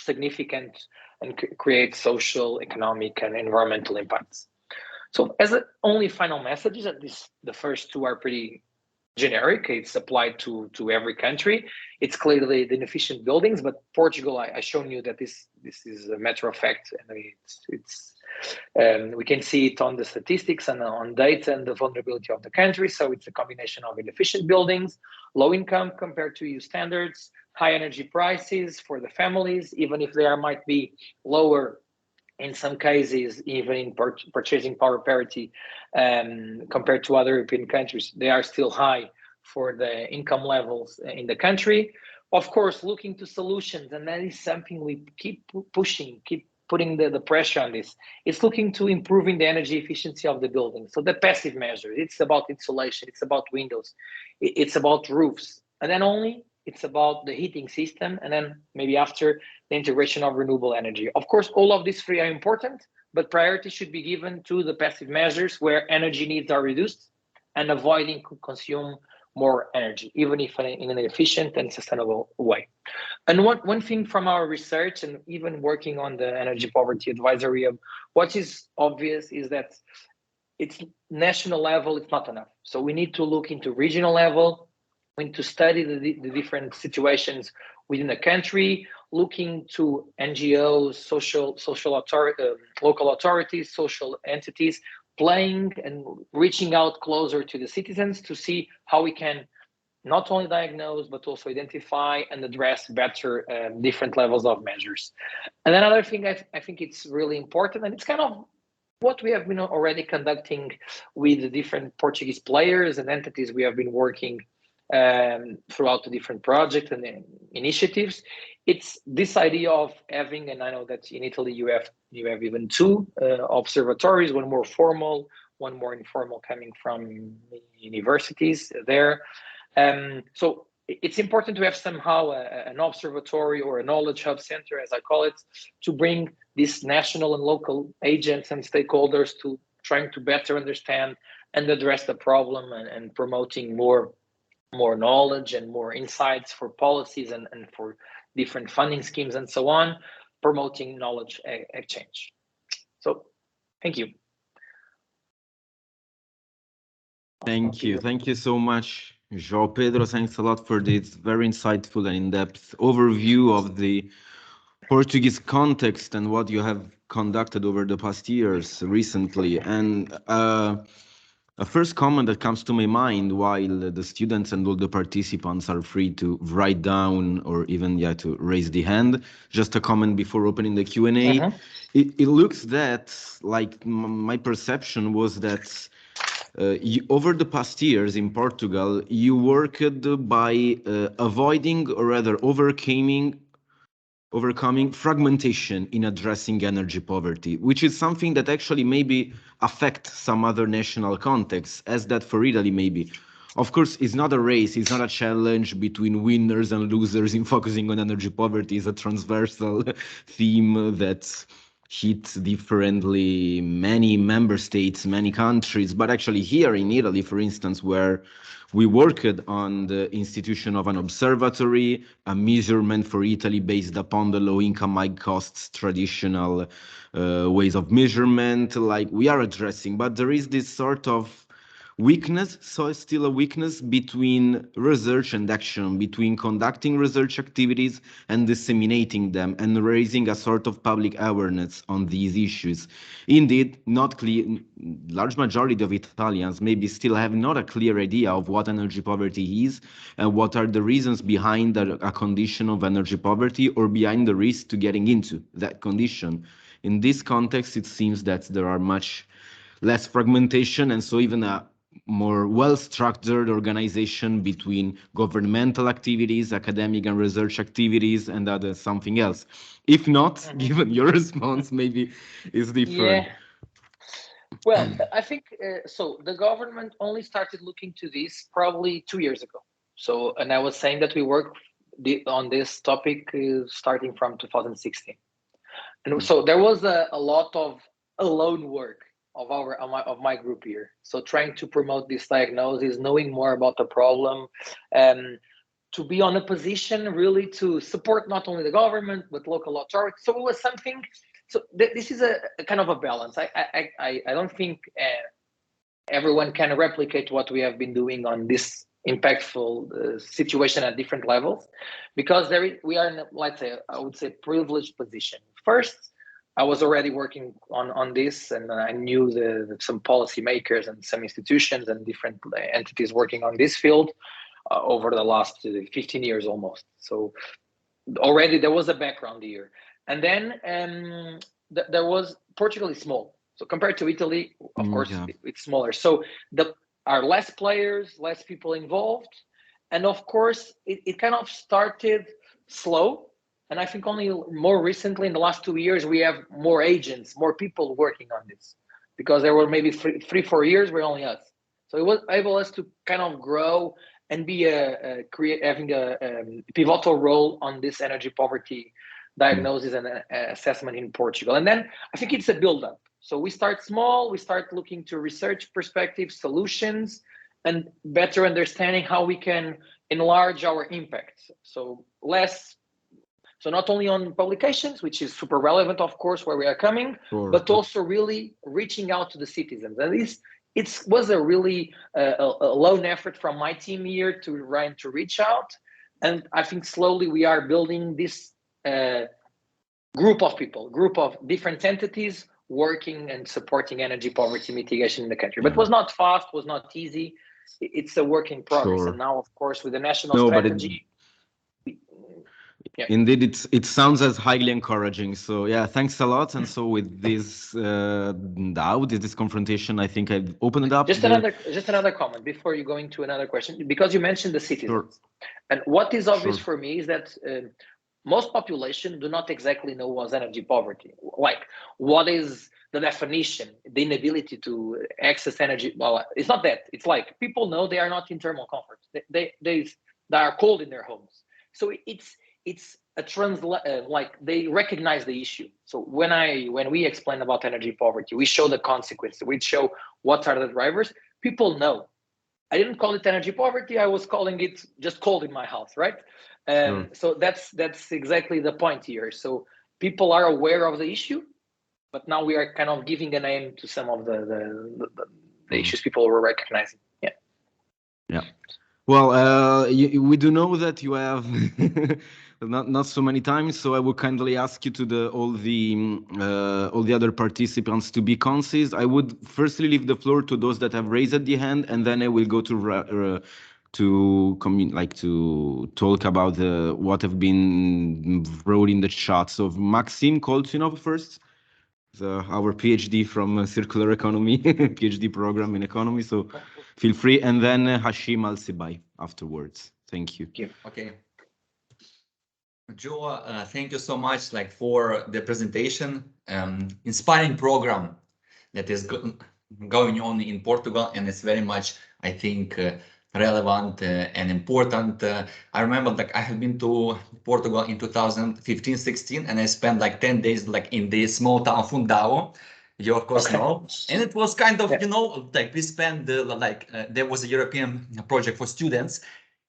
significant and creates social, economic, and environmental impacts. So as only final messages, and the first two are pretty generic, it's applied to every country. It's clearly the inefficient buildings, but Portugal, I shown you that this is a matter of fact. I mean, we can see it on the statistics and on data and the vulnerability of the country. So it's a combination of inefficient buildings, low income compared to EU standards, high energy prices for the families, even if they might be lower in some cases, even in purchasing power parity compared to other European countries, they are still high for the income levels in the country. Of course, looking to solutions, and that is something we keep pushing, keep putting the pressure on this. It's looking to improving the energy efficiency of the building. So the passive measures, it's about insulation, it's about windows, it's about roofs, and then only it's about the heating system, and then maybe after the integration of renewable energy. Of course, all of these three are important, but priority should be given to the passive measures where energy needs are reduced and avoiding to consume more energy, even if in an efficient and sustainable way. And one thing from our research and even working on the energy poverty advisory, what is obvious is that it's national level, it's not enough. So we need to look into regional level, we need to study the different situations within the country, looking to NGOs, social authority, local authorities, social entities, playing and reaching out closer to the citizens to see how we can not only diagnose, but also identify and address better different levels of measures. And another thing I think it's really important, and it's kind of what we have been already conducting with the different Portuguese players and entities we have been working throughout the different projects and initiatives. It's this idea of having, and I know that in Italy you have even two observatories, one more formal, one more informal, coming from universities there. So it's important to have somehow an observatory or a knowledge hub center, as I call it, to bring these national and local agents and stakeholders to trying to better understand and address the problem and promoting more knowledge and more insights for policies and for different funding schemes and so on, promoting knowledge exchange. So thank you. Thank you so much, João Pedro. Thanks a lot for this very insightful and in-depth overview of the Portuguese context and what you have conducted over the past years recently. And A first comment that comes to my mind, while the students and all the participants are free to write down or even to raise the hand, just a comment before opening the Q&A. It looks that, like, my perception was that over the past years in Portugal, you worked by avoiding, or rather overcoming fragmentation in addressing energy poverty, which is something that actually maybe affects some other national contexts, as that for Italy maybe. Of course, it's not a race, it's not a challenge between winners and losers in focusing on energy poverty. It's a transversal theme that hit differently many member states, many countries, but actually here in Italy, for instance, where we worked on the institution of an observatory, a measurement for Italy based upon the low income, high costs, traditional ways of measurement, like we are addressing, but there is this sort of weakness, so it's still a weakness between research and action, between conducting research activities and disseminating them and raising a sort of public awareness on these issues. Indeed, not clear, large majority of Italians maybe still have not a clear idea of what energy poverty is and what are the reasons behind a condition of energy poverty or behind the risk to getting into that condition. In this context, it seems that there are much less fragmentation, and so even a more well-structured organization between governmental activities, academic and research activities, and other something else. If not, given your response, maybe is different. Yeah. Well, I think so. The government only started looking to this probably 2 years ago. So, and I was saying that we work on this topic starting from 2016, and so there was a lot of alone work of my group here. So trying to promote this diagnosis, knowing more about the problem, to be on a position really to support not only the government but local authorities. So it was something. So this is a kind of a balance. I don't think everyone can replicate what we have been doing on this impactful situation at different levels, because we are in, let's say, I would say, privileged position. First, I was already working on this, and I knew some policymakers and some institutions and different entities working on this field over the last 15 years almost. So already there was a background here. And then there was, Portugal is small. So compared to Italy, of course, it's smaller. So there are less players, less people involved. And of course, it kind of started slow. And I think only more recently, in the last 2 years, we have more agents, more people working on this. Because there were maybe 3-4 years, we're only us. So it was able us to kind of grow and be having a pivotal role on this energy poverty diagnosis and assessment in Portugal. And then I think it's a build-up. So we start small, we start looking to research perspective, solutions, and better understanding how we can enlarge our impact. So not only on publications, which is super relevant, of course, where we are coming, but also really reaching out to the citizens. And it was a really a lone effort from my team here to reach out. And I think slowly we are building this group of different entities working and supporting energy poverty mitigation in the country. But it was not fast, was not easy. It's a work in progress. And now, of course, with the national strategy. Indeed, it sounds as highly encouraging. So yeah, thanks a lot. And so with this this confrontation, I think I've opened it up. Just another comment before you go into another question, because you mentioned the citizens. And what is obvious for me is that most population do not exactly know what's energy poverty. Like, what is the definition, the inability to access energy? Well, it's not that. It's like people know they are not in thermal comfort. They are cold in their homes. So it's a like they recognize the issue. So when we explain about energy poverty, we show the consequences. We show what are the drivers. People know. I didn't call it energy poverty. I was calling it just cold in my house, right? So that's exactly the point here. So people are aware of the issue, but now we are kind of giving a name to some of the issues people were recognizing. Yeah. Well, we do know that you have not so many times, so I would kindly ask you to all the other participants to be concise. I would firstly leave the floor to those that have raised the hand, and then I will go to talk about what have been wrote in the chat. So Maxim Kolchinov first. Our PhD from circular economy, PhD program in economy. So feel free, and then Hashim Al-Sibai afterwards. Thank you. Okay. Joe, thank you so much for the presentation. Inspiring program that is going on in Portugal, and it's very much, I think, relevant and important. I remember I have been to Portugal in 2015-16, and I spent 10 days in the small town Fundao. You of course know, and it was kind of, we spent there was a European project for students.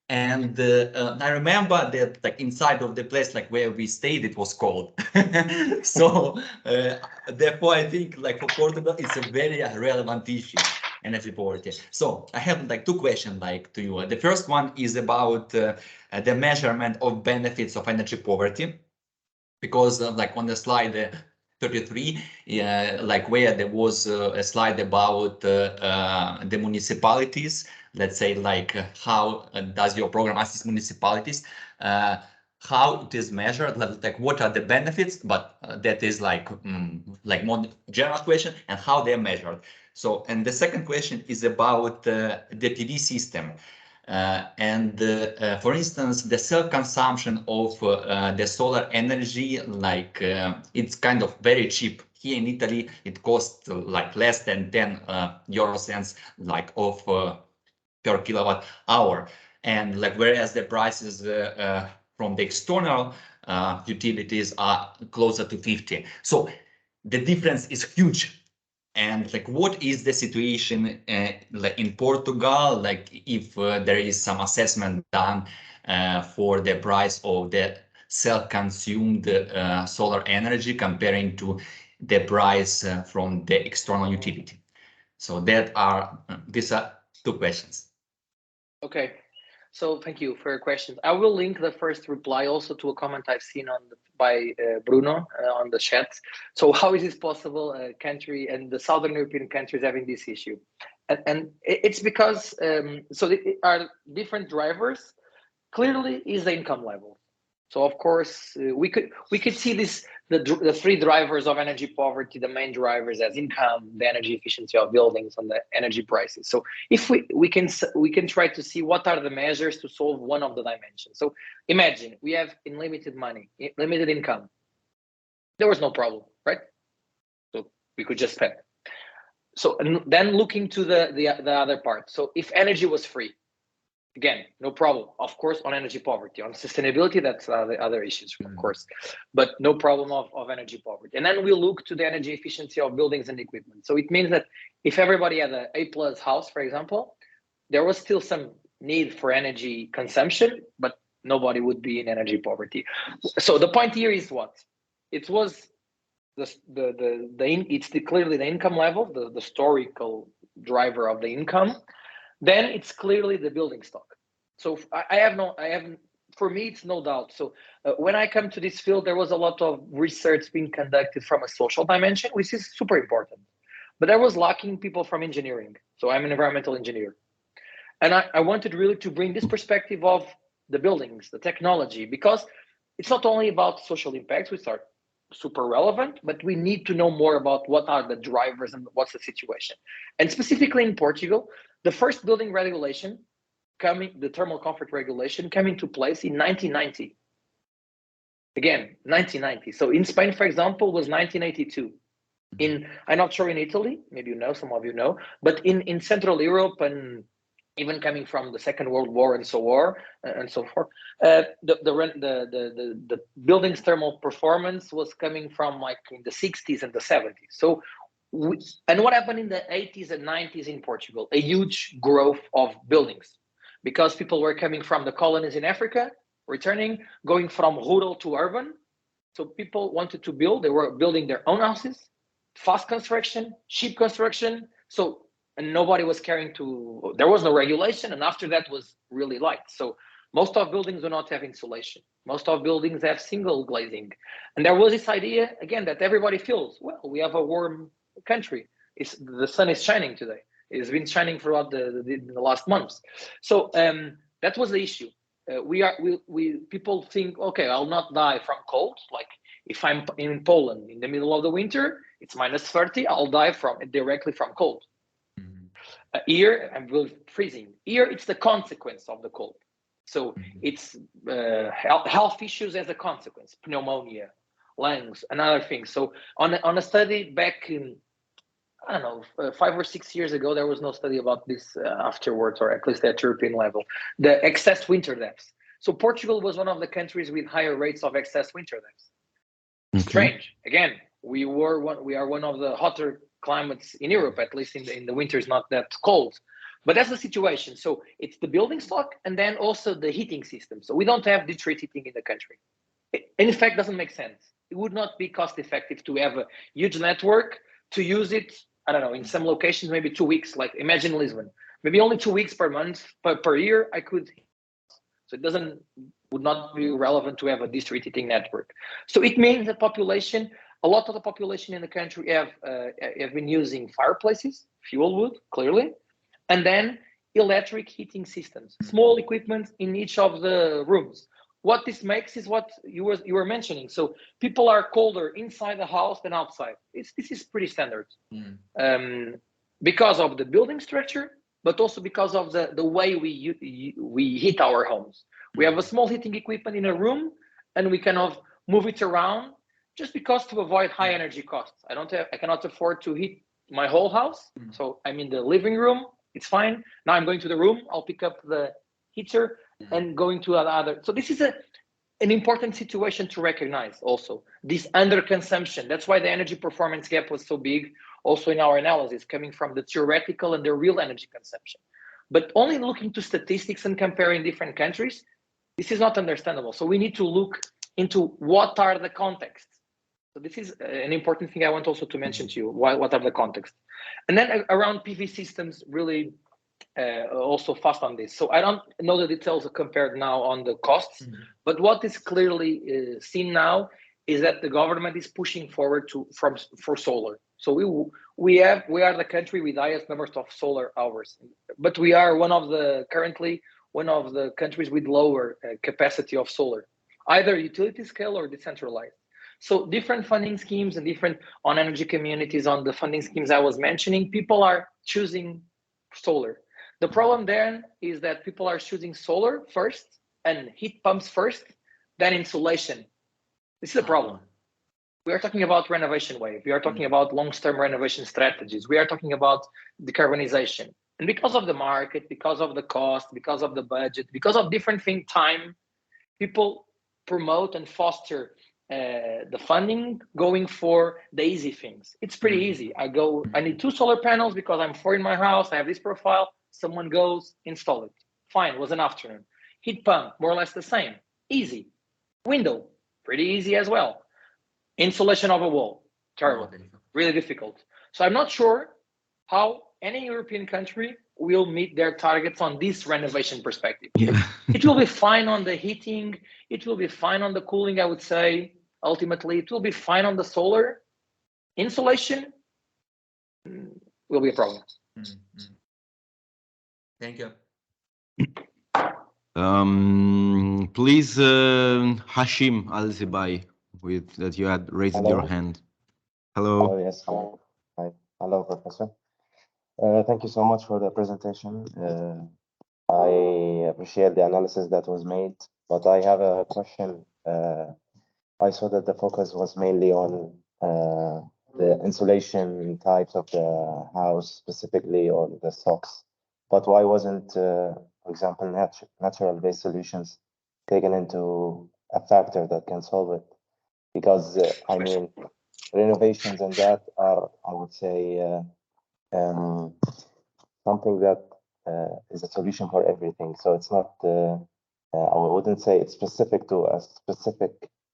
And I remember that inside of the place where we stayed, it was cold. So therefore, I think for Portugal, it's a very relevant issue, energy poverty. So I have two questions to you. The first one is about the measurement of benefits of energy poverty, because on the slide 33, where there was a slide about the municipalities, let's say how does your program assist municipalities, how it is measured, what are the benefits, but that is more general question, and how they're measured. So, and the second question is about the PV system. For instance, the self-consumption of the solar energy, it's kind of very cheap. Here in Italy, it costs less than 10 euro cents per kilowatt hour. And whereas the prices from the external utilities are closer to 50. So the difference is huge. And what is the situation in Portugal? If there is some assessment done for the price of the self-consumed solar energy comparing to the price from the external utility. So these are two questions. Okay, so thank you for your questions. I will link the first reply also to a comment I've seen by Bruno on the chat. So how is this possible, a country and the Southern European countries having this issue? And it's because, so there are different drivers. Clearly is the income level. So of course, we could see this, the three drivers of energy poverty, the main drivers as income, the energy efficiency of buildings, and the energy prices. So if we can try to see what are the measures to solve one of the dimensions. So imagine we have unlimited money, limited income. There was no problem, right? So we could just spend. So and then looking to the other part. So if energy was free, again, no problem. Of course, on energy poverty, on sustainability, that's the other issues, of course, but no problem of energy poverty. And then we look to the energy efficiency of buildings and equipment. So it means that if everybody had an A+ house, for example, there was still some need for energy consumption, but nobody would be in energy poverty. So the point here is what? It was it's clearly the income level, the historical driver of the income. Then it's clearly the building stock. So for me, it's no doubt. So when I come to this field, there was a lot of research being conducted from a social dimension, which is super important. But I was lacking people from engineering. So I'm an environmental engineer. And I wanted really to bring this perspective of the buildings, the technology, because it's not only about social impacts, which are super relevant, but we need to know more about what are the drivers and what's the situation. And specifically in Portugal, the first building regulation the thermal comfort regulation came into place in 1990. Again, 1990. So in Spain, for example, was 1982. I'm not sure in Italy, maybe you know, some of you know, but in Central Europe and even coming from the Second World War and so on and so forth, the building's thermal performance was coming from in the 60s and the 70s. So, and what happened in the 80s and 90s in Portugal? A huge growth of buildings, because people were coming from the colonies in Africa, returning, going from rural to urban. So people wanted to build, they were building their own houses, fast construction, cheap construction. So and nobody was caring to, there was no regulation, and after that was really light. So most of buildings do not have insulation. Most of buildings have single glazing. And there was this idea, again, that everybody feels, well, we have a warm country. The sun is shining today. It's been shining throughout the last months. So that was the issue. People think, okay, I'll not die from cold. Like if I'm in Poland in the middle of the winter, it's -30, I'll die directly from cold. Here, I'm really freezing. Here, it's the consequence of the cold. So it's health issues as a consequence, pneumonia, lungs, and other things. So on a study back in, I don't know, 5 or 6 years ago, there was no study about this afterwards, or at least at European level, the excess winter deaths. So Portugal was one of the countries with higher rates of excess winter deaths. Okay. Strange. Again, we are one of the hotter climates in Europe, at least in the winter is not that cold. But that's the situation. So it's the building stock and then also the heating system. So we don't have district heating in the country. In fact, doesn't make sense. It would not be cost effective to have a huge network to use it, I don't know, in some locations, maybe 2 weeks, like imagine Lisbon, maybe only 2 weeks per month, per year, I could. So it would not be relevant to have a district heating network. So it means the population, a lot of the population in the country have been using fireplaces, fuel wood, clearly, and then electric heating systems, small equipment in each of the rooms. What this makes is what you were mentioning. So people are colder inside the house than outside. This is pretty standard because of the building structure, but also because of the way we heat our homes. We have a small heating equipment in a room, and we kind of move it around just because to avoid high energy costs. I cannot afford to heat my whole house, so I'm in the living room. It's fine. Now I'm going to the room. I'll pick up the heater and going to other. So this is an important situation to recognize also, this underconsumption. That's why the energy performance gap was so big also in our analysis, coming from the theoretical and the real energy consumption. But only looking to statistics and comparing different countries, this is not understandable. So we need to look into what are the contexts. So this is an important thing I want also to mention to you, what are the contexts. And then around PV systems, really also fast on this. So I don't know the details compared now on the costs, but what is clearly seen now is that the government is pushing forward for solar. So we are the country with highest numbers of solar hours, but we are currently one of the countries with lower capacity of solar, either utility scale or decentralized. So different funding schemes and different on energy communities on the funding schemes I was mentioning, people are choosing solar. The problem then is that people are choosing solar first and heat pumps first, then insulation. This is a problem. We are talking about renovation wave. We are talking about long-term renovation strategies. We are talking about decarbonization. And because of the market, because of the cost, because of the budget, because of different things, time, people promote and foster the funding going for the easy things. It's pretty easy. I need 2 solar panels because I'm 4 in my house. I have this profile. Someone goes, install it. Fine, was an afternoon. Heat pump, more or less the same. Easy. Window, pretty easy as well. Insulation of a wall, terrible, really difficult. So I'm not sure how any European country will meet their targets on this renovation perspective. Yeah. It will be fine on the heating. It will be fine on the cooling, I would say. Ultimately, it will be fine on the solar. Insulation will be a problem. Thank you. Please, Hashim Al-Zibai, that you had raised your hand. Hello. Oh, yes. Hi. Hello, Professor. Thank you so much for the presentation. I appreciate the analysis that was made, but I have a question. I saw that the focus was mainly on the insulation types of the house specifically, or the stocks. But why wasn't, for example, natural-based solutions taken into a factor that can solve it? Because, I mean, renovations and that are, I would say, something that is a solution for everything. So it's not, I wouldn't say it's specific to a specific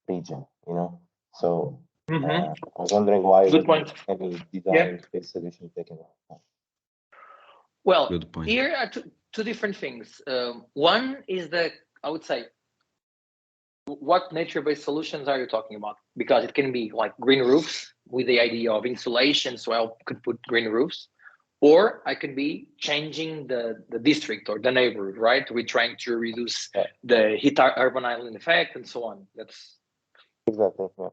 region, you know? So I was wondering why Good point. any design-based solution taken. Well, Good point. here are two different things. One is that I would say, what nature-based solutions are you talking about? Because it can be like green roofs with the idea of insulation, so I could put green roofs, or I could be changing the district or the neighborhood, right? We're trying to reduce the heat urban island effect and so on. That's exactly, yeah.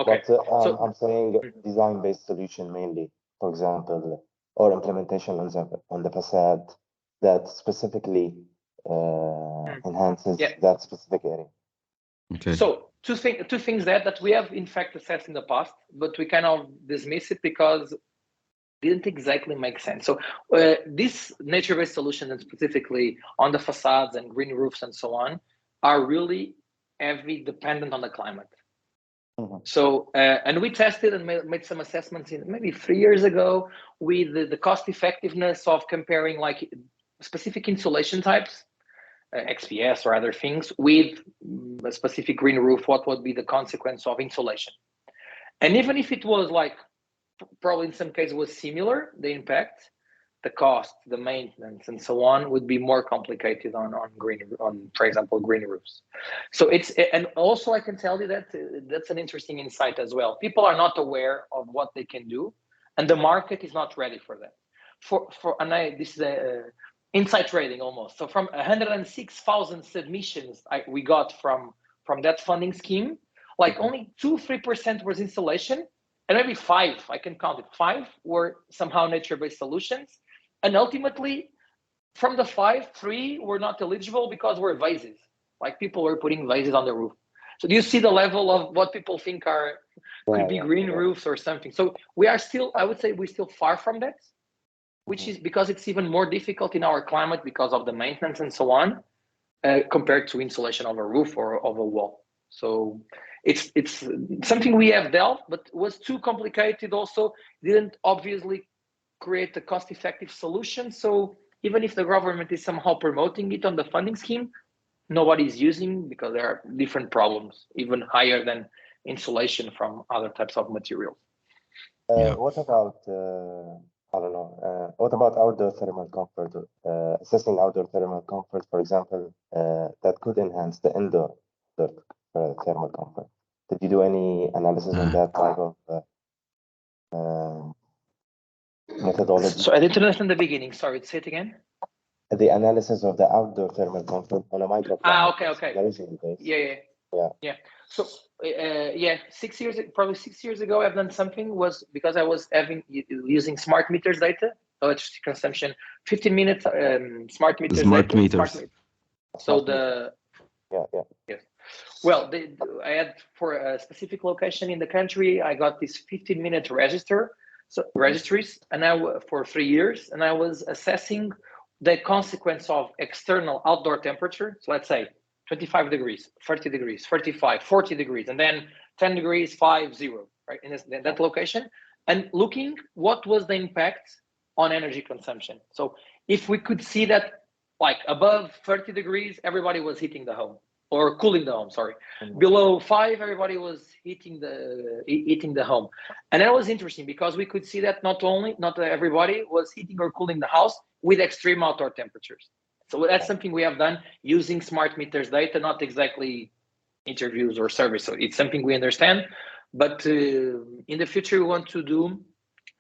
okay. But So I'm saying design-based solution mainly, for example, or implementation on the facade that specifically enhances that specific area. Okay. So two things that we have in fact assessed in the past, but we kind of dismiss it because it didn't exactly make sense. So these nature-based solutions, and specifically on the facades and green roofs and so on, are really heavily dependent on the climate. So, and we tested and made some assessments in maybe 3 years ago with the cost effectiveness of comparing like specific insulation types, XPS or other things, with a specific green roof, what would be the consequence of insulation. And even if it was like, probably in some cases was similar, the impact, the cost, the maintenance, and so on would be more complicated on for example, green roofs. So and also I can tell you that that's an interesting insight as well. People are not aware of what they can do, and the market is not ready for that. This is a insight rating almost. So from 106,000 submissions we got from that funding scheme, like only 2-3% was installation, and maybe 5, I can count it, 5 were somehow nature-based solutions. And ultimately, from the 5, 3 were not eligible because we're vases. Like people were putting vases on the roof. So do you see the level of what people think could be green roofs or something? So we are still, I would say we're still far from that, which is because it's even more difficult in our climate because of the maintenance and so on, compared to insulation of a roof or of a wall. So it's something we have dealt, but was too complicated. Also, didn't obviously create a cost-effective solution. So even if the government is somehow promoting it on the funding scheme, nobody's using because there are different problems, even higher than insulation from other types of materials. What about I don't know. What about outdoor thermal comfort? Assessing outdoor thermal comfort, for example, that could enhance the indoor thermal comfort. Did you do any analysis on that type of methodology? So I didn't understand the beginning. Sorry, say it again. The analysis of the outdoor thermal comfort on a micro. Okay. Yeah. So 6 years, probably 6 years ago, I've done something was because I was using smart meters data, electricity consumption, 15 minutes smart meters. So yes. Well, I had for a specific location in the country, I got this 15-minute registries, and for 3 years, and I was assessing the consequence of external outdoor temperature. So let's say 25 degrees, 30 degrees, 35, 40 degrees, and then 10 degrees, 5, 0, right, in that location, and looking what was the impact on energy consumption. So if we could see that like above 30 degrees, everybody was heating the home or cooling the home, sorry. Below 5, everybody was heating the home. And that was interesting because we could see that not everybody was heating or cooling the house with extreme outdoor temperatures. So that's something we have done using smart meters data, not exactly interviews or surveys. So it's something we understand, but in the future we want to do,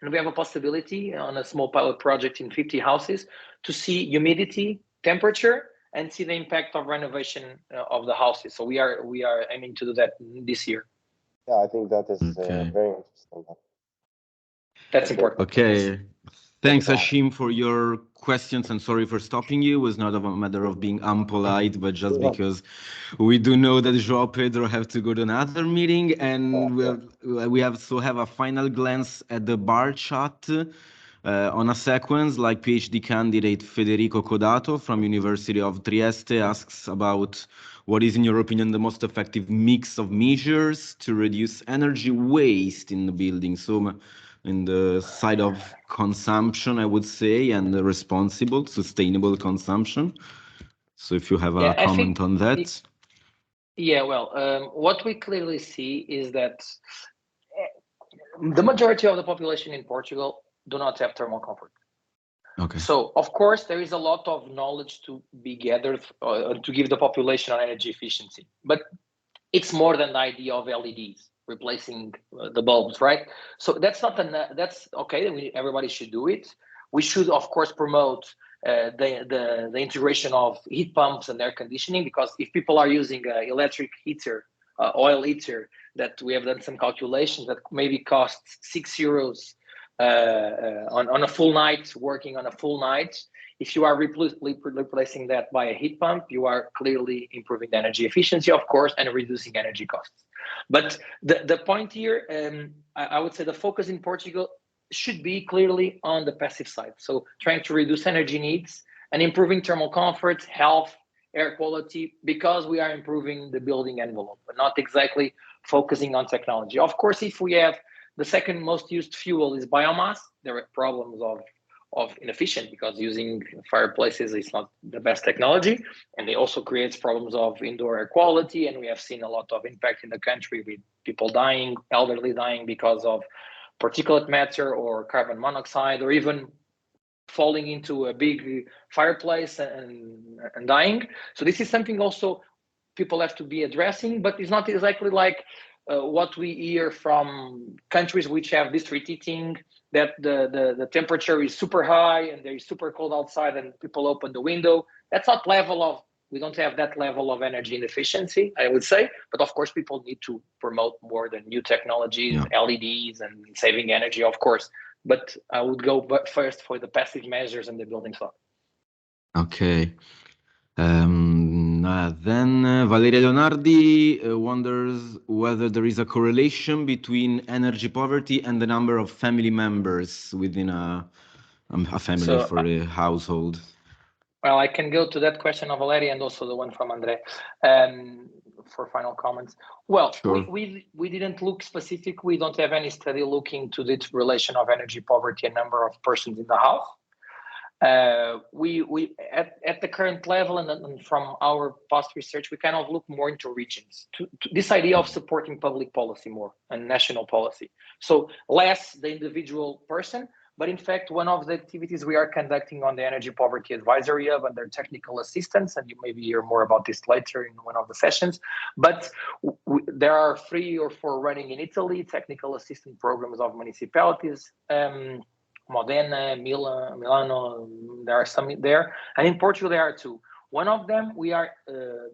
and we have a possibility on a small pilot project in 50 houses to see humidity, temperature, and see the impact of renovation of the houses. So we are aiming to do that this year. Yeah, I think that is very interesting. That's important. Okay. Thanks, Hashim, for your questions, and sorry for stopping you. It was not a matter of being unpolite, but just because we do know that João Pedro have to go to another meeting, and we have to have a final glance at the bar chart on a sequence. Like PhD candidate Federico Codato from University of Trieste asks about what is, in your opinion, the most effective mix of measures to reduce energy waste in the building. So in the side of consumption, I would say, and the responsible, sustainable consumption. So if you have a comment on that. Yeah, well, what we clearly see is that the majority of the population in Portugal do not have thermal comfort. Okay. So of course there is a lot of knowledge to be gathered to give the population on energy efficiency, but it's more than the idea of LEDs replacing the bulbs, right? So that's not that's okay. Everybody should do it. We should of course promote the integration of heat pumps and air conditioning, because if people are using an electric heater, oil heater, that we have done some calculations that maybe costs €6 on a full night, working on a full night. If you are replacing that by a heat pump, you are clearly improving the energy efficiency, of course, and reducing energy costs. But the point here, I would say the focus in Portugal should be clearly on the passive side. So trying to reduce energy needs and improving thermal comfort, health, air quality, because we are improving the building envelope, but not exactly focusing on technology. Of course, if we have the second most used fuel is biomass, there are problems of inefficient, because using fireplaces is not the best technology, and it also creates problems of indoor air quality. And we have seen a lot of impact in the country with people dying, elderly dying because of particulate matter or carbon monoxide, or even falling into a big fireplace and dying. So this is something also people have to be addressing, but it's not exactly like what we hear from countries which have district heating, that the temperature is super high and there is super cold outside and people open the window. That's not level of, we don't have that level of energy inefficiency, I would say. But of course, people need to promote more than new technologies, LEDs and saving energy, of course. But I would go first for the passive measures and the building stock. Okay. Then Valeria Leonardi wonders whether there is a correlation between energy poverty and the number of family members within a family, for a household. Well, I can go to that question of Valeria and also the one from Andre for final comments. Well, sure. we didn't look specific. We don't have any study looking to the relation of energy poverty and number of persons in the house. We at the current level and from our past research, we kind of look more into regions to this idea of supporting public policy more and national policy. So less the individual person, but in fact, one of the activities we are conducting on the Energy Poverty Advisory Hub and their technical assistance, and you maybe hear more about this later in one of the sessions, but there are 3 or 4 running in Italy, technical assistance programs of municipalities, Modena, Milano, there are some there, and in Portugal there are 2. One of them, we are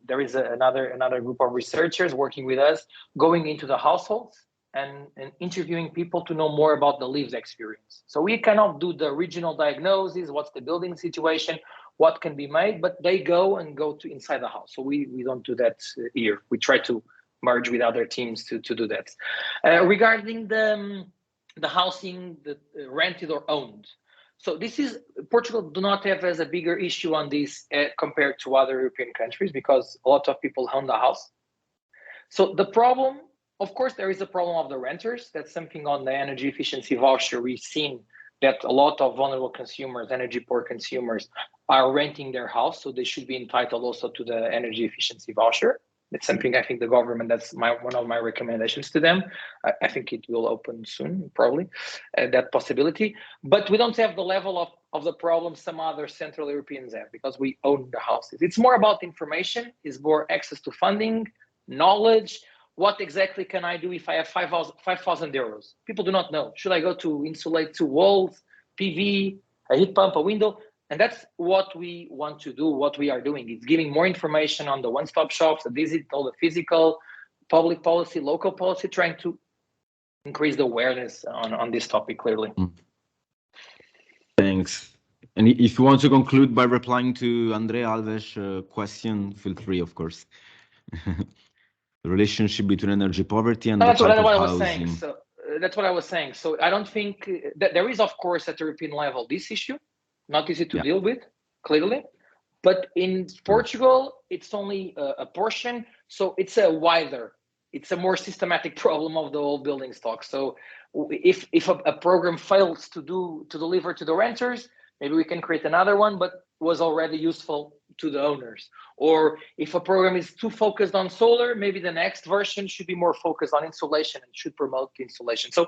there is another group of researchers working with us, going into the households and interviewing people to know more about the lived experience. So we cannot do the regional diagnosis, what's the building situation, what can be made, but they go to inside the house. So we don't do that here. We try to merge with other teams to do that. Regarding the housing, the rented or owned. So this is, Portugal do not have as a bigger issue on this compared to other European countries, because a lot of people own the house. So the problem, of course, there is a problem of the renters. That's something on the energy efficiency voucher. We've seen that a lot of vulnerable consumers, energy poor consumers, are renting their house. So they should be entitled also to the energy efficiency voucher. It's something I think the government, that's one of my recommendations to them. I think it will open soon, probably, that possibility. But we don't have the level of the problem some other Central Europeans have, because we own the houses. It's more about information, it's more access to funding, knowledge. What exactly can I do if I have 5,000 euros? People do not know. Should I go to insulate 2 walls, PV, a heat pump, a window? And that's what we want to do, what we are doing. It's giving more information on the one-stop shops, the digital, the physical, public policy, local policy, trying to increase the awareness on this topic, clearly. Thanks. And if you want to conclude by replying to Andrea Alves' question, feel free, of course. The relationship between energy poverty and the type of housing. That's what I was saying. So I don't think that there is, of course, at the European level, this issue. Not easy to deal with, clearly. But in Portugal, it's only a portion. So it's a more systematic problem of the whole building stock. So if a program fails to deliver to the renters, maybe we can create another one. But was already useful to the owners. Or if a program is too focused on solar, maybe the next version should be more focused on insulation and should promote the insulation. So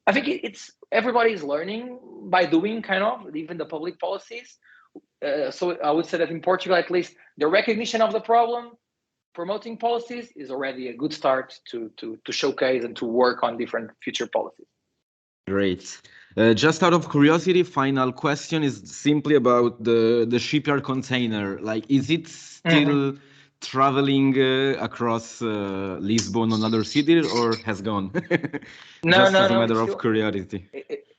I think it's everybody's learning by doing, kind of, even the public policies. So I would say that in Portugal, at least, the recognition of the problem, promoting policies is already a good start to showcase and to work on different future policies. Great. Just out of curiosity, final question is simply about the shipyard container. Like, is it still traveling across Lisbon, another city, or has gone? Just as a matter of curiosity.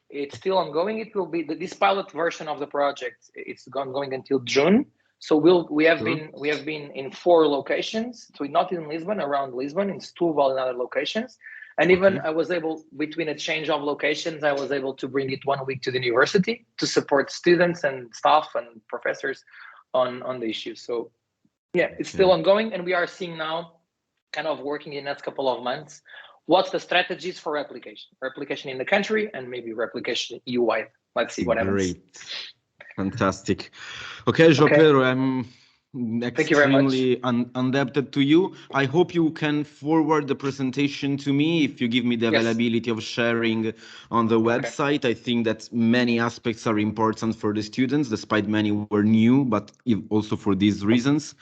It's still ongoing. It will be this pilot version of the project. It's going until June. So we have been in 4 locations. So not in Lisbon, around Lisbon, in Setúbal and other locations. And even I was able, between a change of locations, I was able to bring it 1 week to the university to support students and staff and professors on the issues. So yeah, it's still ongoing, and we are seeing now, kind of working in the next couple of months, what's the strategies for replication in the country, and maybe replication EU-wide. Let's see what happens. Great. Fantastic. Okay, João Pedro, I'm extremely indebted to you. I hope you can forward the presentation to me if you give me the availability of sharing on the website. I think that many aspects are important for the students, despite many were new, but also for these reasons.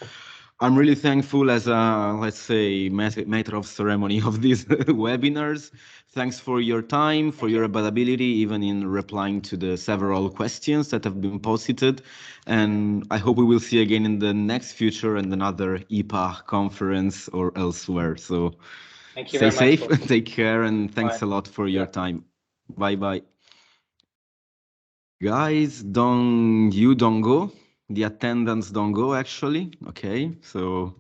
I'm really thankful as a, let's say, matter of ceremony of these webinars. Thanks for your time, for your availability, even in replying to the several questions that have been posted. And I hope we will see again in the next future and another IPA conference or elsewhere. So stay safe, take care, and thanks a lot for your time. Bye-bye. Guys, don't go. The attendants don't go, actually. Okay, so,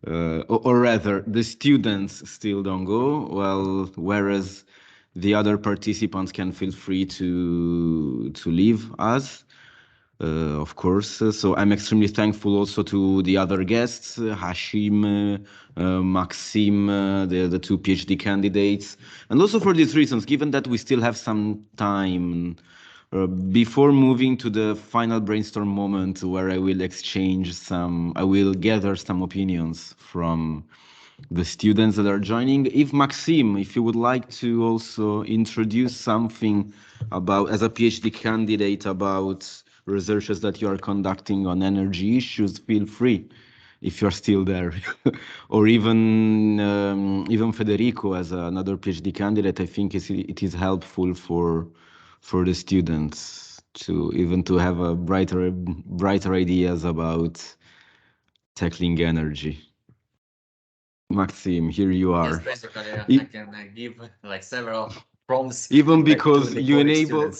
or rather, the students still don't go. Well, whereas the other participants can feel free to leave us, of course. So I'm extremely thankful also to the other guests, Hashim, Maxim, the 2 PhD candidates, and also for these reasons, given that we still have some time. Before moving to the final brainstorm moment where I will gather some opinions from the students that are joining. If Maxim, if you would like to also introduce something about, as a PhD candidate, about researches that you are conducting on energy issues, feel free if you're still there. Or even Federico, as another PhD candidate, I think it is helpful for the students to have a brighter ideas about tackling energy. Maxim, here you are. Yes, basically, I can give like several prompts. Even because you enable,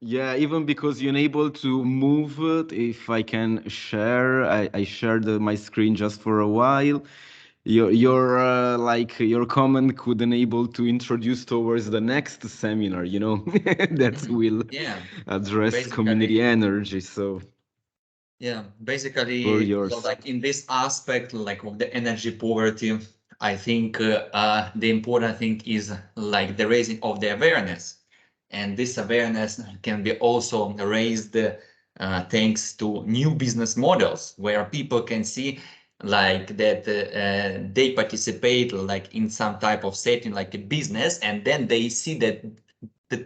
even because you're able to move it. If I can share, I shared my screen just for a while. Your comment could enable to introduce towards the next seminar, that will address basically community energy. So basically, so like in this aspect, like of the energy poverty, I think the important thing is like the raising of the awareness, and this awareness can be also raised thanks to new business models where people can see like that they participate like in some type of setting like a business, and then they see that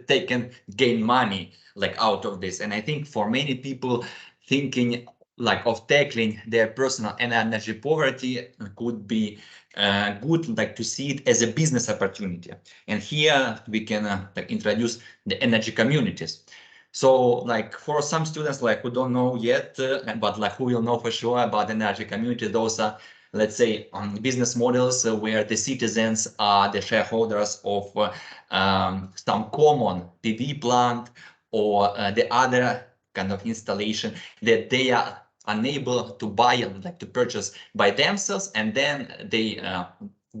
they can gain money like out of this. And I think for many people thinking like of tackling their personal and energy poverty could be good, like to see it as a business opportunity. And here we can like introduce the energy communities. So like for some students like who don't know yet, but like who will know for sure about energy community, those are, let's say, business models where the citizens are the shareholders of some common PV plant or the other kind of installation that they are unable to buy, like to purchase by themselves, and then they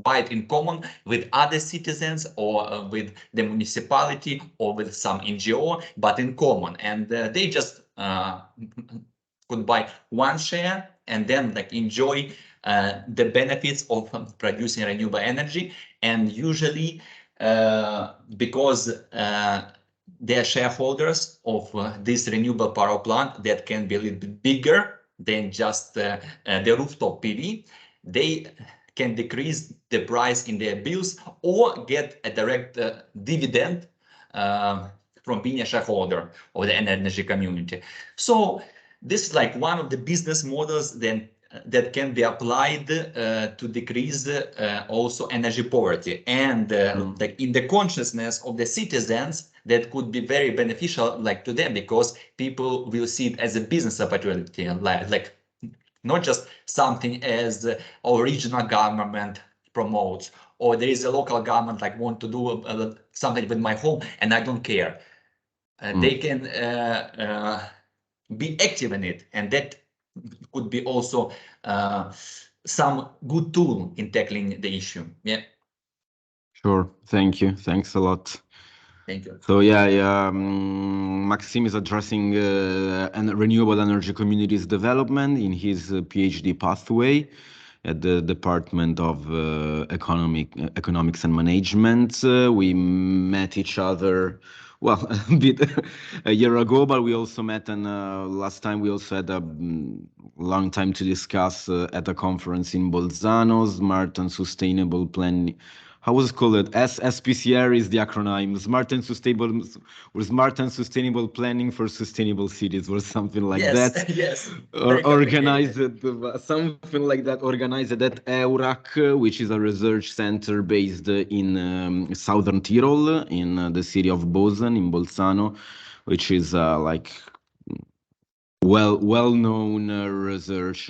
buy it in common with other citizens or with the municipality or with some NGO, but in common. And they just could buy one share and then like enjoy the benefits of producing renewable energy. And usually because they are shareholders of this renewable power plant that can be a little bit bigger than just the rooftop PV. They can decrease the price in their bills or get a direct dividend from being a shareholder of the energy community. So this is like one of the business models then that can be applied to decrease also energy poverty, and like in the consciousness of the citizens, that could be very beneficial like to them, because people will see it as a business opportunity, and like not just something as our regional government promotes, or there is a local government like want to do something with my home and I don't care. They can be active in it, and that could be also some good tool in tackling the issue. Yeah. Sure. Thank you. Thanks a lot. Thank you. So yeah, Maxime is addressing renewable energy communities development in his PhD pathway at the Department of Economics and Management. We met each other, well, a bit a year ago, but we also met, and last time we also had a long time to discuss at a conference in Bolzano, Smart and Sustainable Planning. How was it called? SPCR is the acronym. Smart and Sustainable Planning for Sustainable Cities, or something like that. Yes. Or organized something like that. Organized at EURAC, which is a research center based in southern Tyrol, in the city of Bozen, in Bolzano, which is like well-known research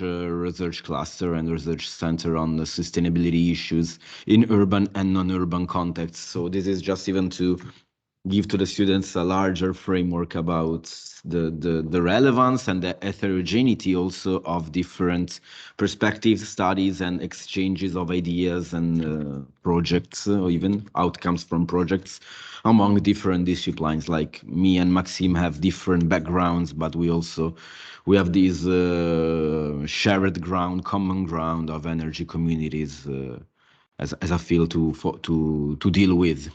cluster and research center on the sustainability issues in urban and non-urban contexts. So this is just even to give to the students a larger framework about the relevance and the heterogeneity also of different perspectives, studies, and exchanges of ideas and projects, or even outcomes from projects among different disciplines. Like me and Maxime have different backgrounds, but we have these shared ground, common ground of energy communities as a field to deal with.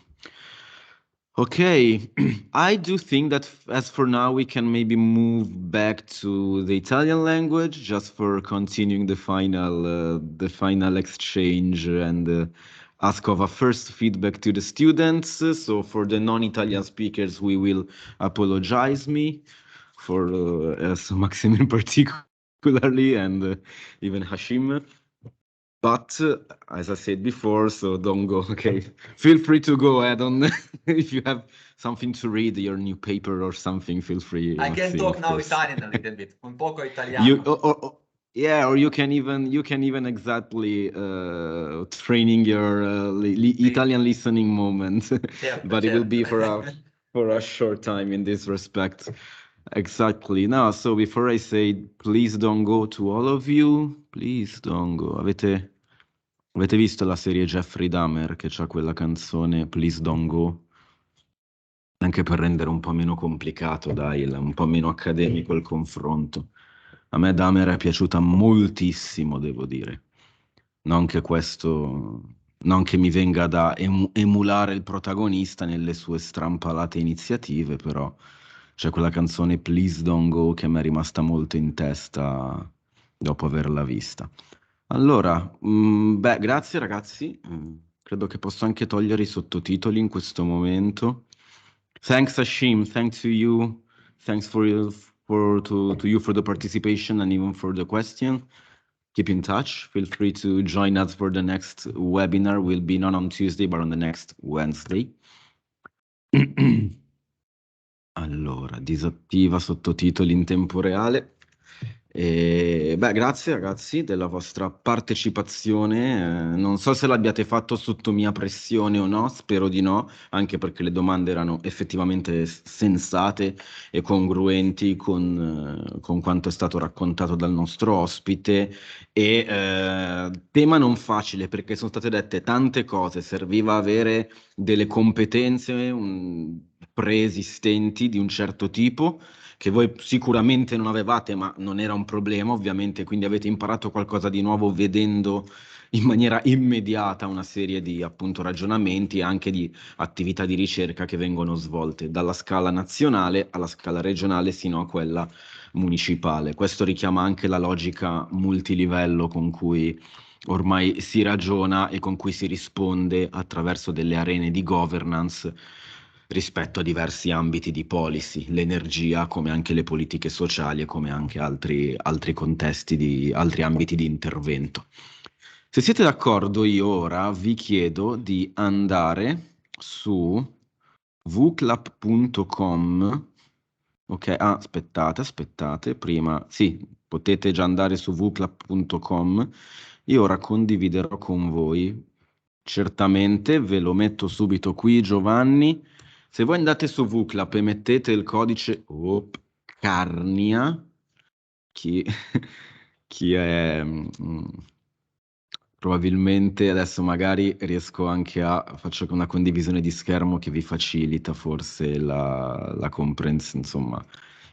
Okay, I do think that as for now, we can maybe move back to the Italian language just for continuing the final exchange and ask of a first feedback to the students. So for the non-Italian speakers, we will apologize me for Maxime in particularly, and even Hashim. But as I said before, so don't go, okay? Feel free to go ahead on. If you have something to read, your new paper or something, feel free. I can talk now Italian a little bit, un poco italiano. Yeah, or you can even exactly training your Italian listening moment, but it will be for a short time in this respect. Exactly. No, so before I say please don't go to all of you, please don't go. Avete visto la serie Jeffrey Dahmer che c'ha quella canzone Please Don't Go? Anche per rendere un po' meno complicato, dai, un po' meno accademico il confronto. A me Dahmer è piaciuta moltissimo, devo dire. Non che mi venga da emulare il protagonista nelle sue strampalate iniziative, però c'è quella canzone Please Don't Go che mi è rimasta molto in testa dopo averla vista. Allora, grazie ragazzi. Credo che posso anche togliere i sottotitoli in questo momento. Thanks Hashim, thanks to you. Thanks to you for the participation and even for the question. Keep in touch. Feel free to join us for the next webinar. Will be not on Tuesday, but on the next Wednesday. Allora, disattiva sottotitoli in tempo reale. Grazie ragazzi della vostra partecipazione. Non so se l'abbiate fatto sotto mia pressione o no, spero di no, anche perché le domande erano effettivamente sensate e congruenti con quanto è stato raccontato dal nostro ospite. E tema non facile, perché sono state dette tante cose, serviva avere delle competenze preesistenti di un certo tipo, che voi sicuramente non avevate, ma non era un problema ovviamente, quindi avete imparato qualcosa di nuovo vedendo in maniera immediata una serie di appunto ragionamenti e anche di attività di ricerca che vengono svolte dalla scala nazionale alla scala regionale sino a quella municipale. Questo richiama anche la logica multilivello con cui ormai si ragiona e con cui si risponde attraverso delle arene di governance rispetto a diversi ambiti di policy, l'energia come anche le politiche sociali e come anche altri contesti altri ambiti di intervento. Se siete d'accordo, io ora vi chiedo di andare su vclap.com. Ok, aspettate, prima, sì, potete già andare su vclap.com. Io ora condividerò con voi, certamente, ve lo metto subito qui, Giovanni. Se voi andate su vclap e mettete il codice Carnia, chi è... probabilmente adesso magari riesco anche faccio una condivisione di schermo che vi facilita forse la comprensione, insomma,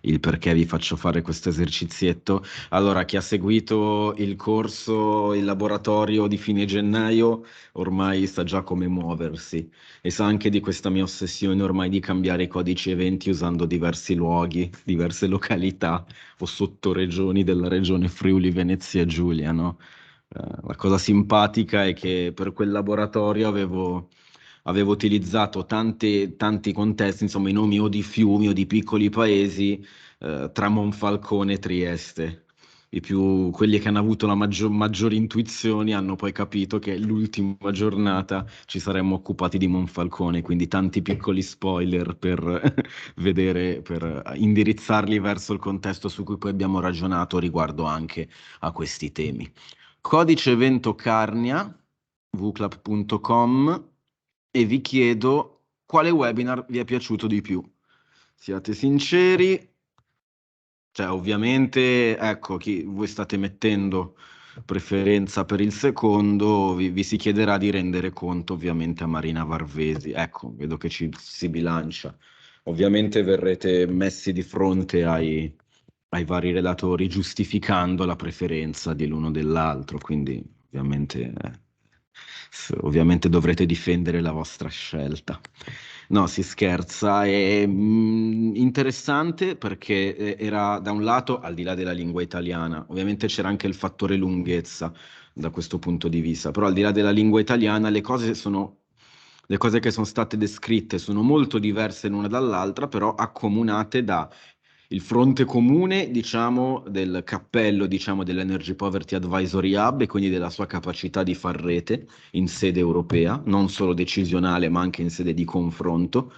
il perché vi faccio fare questo esercizietto. Allora, chi ha seguito il corso, il laboratorio di fine gennaio, ormai sa già come muoversi e sa anche di questa mia ossessione ormai di cambiare i codici eventi usando diversi luoghi, diverse località o sottoregioni della regione Friuli Venezia Giulia, no? La cosa simpatica è che per quel laboratorio avevo utilizzato tanti contesti, insomma i nomi o di fiumi o di piccoli paesi tra Monfalcone e Trieste. Quelli che hanno avuto la maggiori intuizioni hanno poi capito che l'ultima giornata ci saremmo occupati di Monfalcone, quindi tanti piccoli spoiler per vedere, per indirizzarli verso il contesto su cui poi abbiamo ragionato riguardo anche a questi temi. Codice evento Carnia, vclap.com, e vi chiedo quale webinar vi è piaciuto di più. Siate sinceri, cioè ovviamente, ecco, voi state mettendo preferenza per il secondo, vi si chiederà di rendere conto ovviamente a Marina Varvesi. Ecco, vedo che si bilancia. Ovviamente verrete messi di fronte ai vari relatori giustificando la preferenza dell'uno dell'altro, quindi ovviamente dovrete difendere la vostra scelta. No, si scherza, è interessante perché era da un lato, al di là della lingua italiana, ovviamente c'era anche il fattore lunghezza da questo punto di vista, però al di là della lingua italiana le cose che sono state descritte sono molto diverse l'una dall'altra, però accomunate da il fronte comune, diciamo, del cappello, diciamo, dell'Energy Poverty Advisory Hub e quindi della sua capacità di far rete in sede europea, non solo decisionale, ma anche in sede di confronto.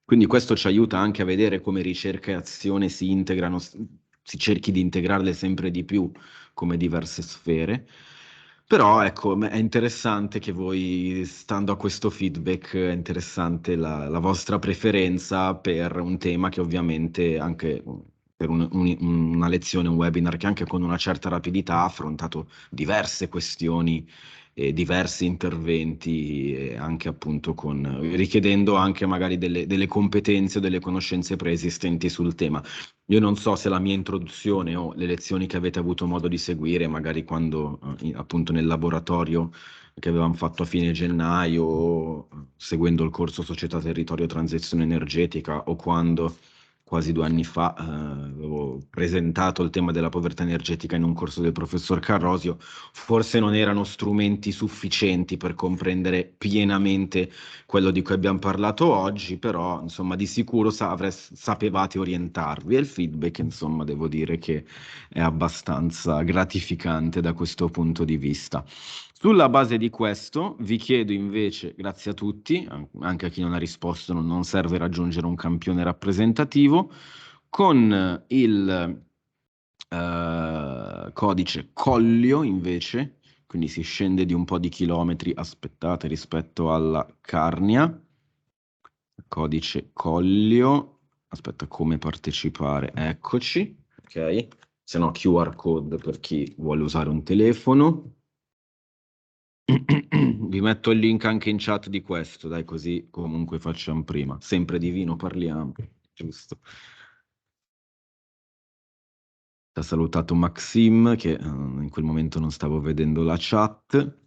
Quindi questo ci aiuta anche a vedere come ricerca e azione si integrano, si cerchi di integrarle sempre di più come diverse sfere. Però ecco, è interessante che voi, stando a questo feedback, è interessante la vostra preferenza per un tema che ovviamente anche per una lezione, un webinar che anche con una certa rapidità ha affrontato diverse questioni e diversi interventi, e anche appunto richiedendo anche magari delle competenze o delle conoscenze preesistenti sul tema. Io non so se la mia introduzione o le lezioni che avete avuto modo di seguire, magari quando appunto nel laboratorio che avevamo fatto a fine gennaio, seguendo il corso Società Territorio Transizione Energetica, o quando quasi 2 anni fa avevo presentato il tema della povertà energetica in un corso del professor Carrosio, forse non erano strumenti sufficienti per comprendere pienamente quello di cui abbiamo parlato oggi, però insomma di sicuro sapevate orientarvi, e il feedback insomma devo dire che è abbastanza gratificante da questo punto di vista. Sulla base di questo vi chiedo invece, grazie a tutti, anche a chi non ha risposto, non serve raggiungere un campione rappresentativo, con il codice Collio invece, quindi si scende di un po' di chilometri, aspettate, rispetto alla Carnia, codice Collio, aspetta, come partecipare, eccoci, ok, se no QR code per chi vuole usare un telefono. Vi metto il link anche in chat di questo, dai, così comunque facciamo prima. Sempre di vino parliamo, giusto? Ha salutato Maxim, che in quel momento non stavo vedendo la chat.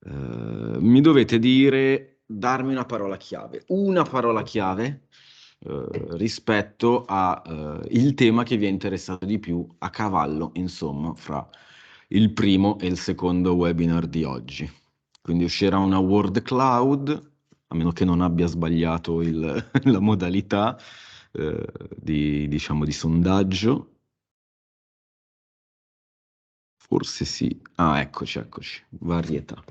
Mi dovete darmi una parola chiave rispetto a il tema che vi è interessato di più a cavallo, insomma, fra il primo e il secondo webinar di oggi. Quindi uscirà una word cloud, a meno che non abbia sbagliato la modalità diciamo, di sondaggio. Forse sì. Ah, eccoci. Varietà.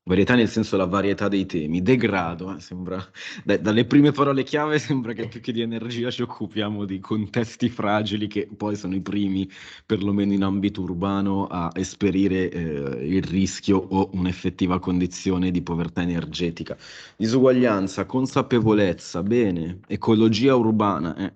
Varietà nel senso la varietà dei temi. Degrado, sembra, dalle prime parole chiave sembra che più che di energia ci occupiamo di contesti fragili che poi sono i primi, perlomeno in ambito urbano, a esperire il rischio o un'effettiva condizione di povertà energetica. Disuguaglianza, consapevolezza, bene, ecologia urbana.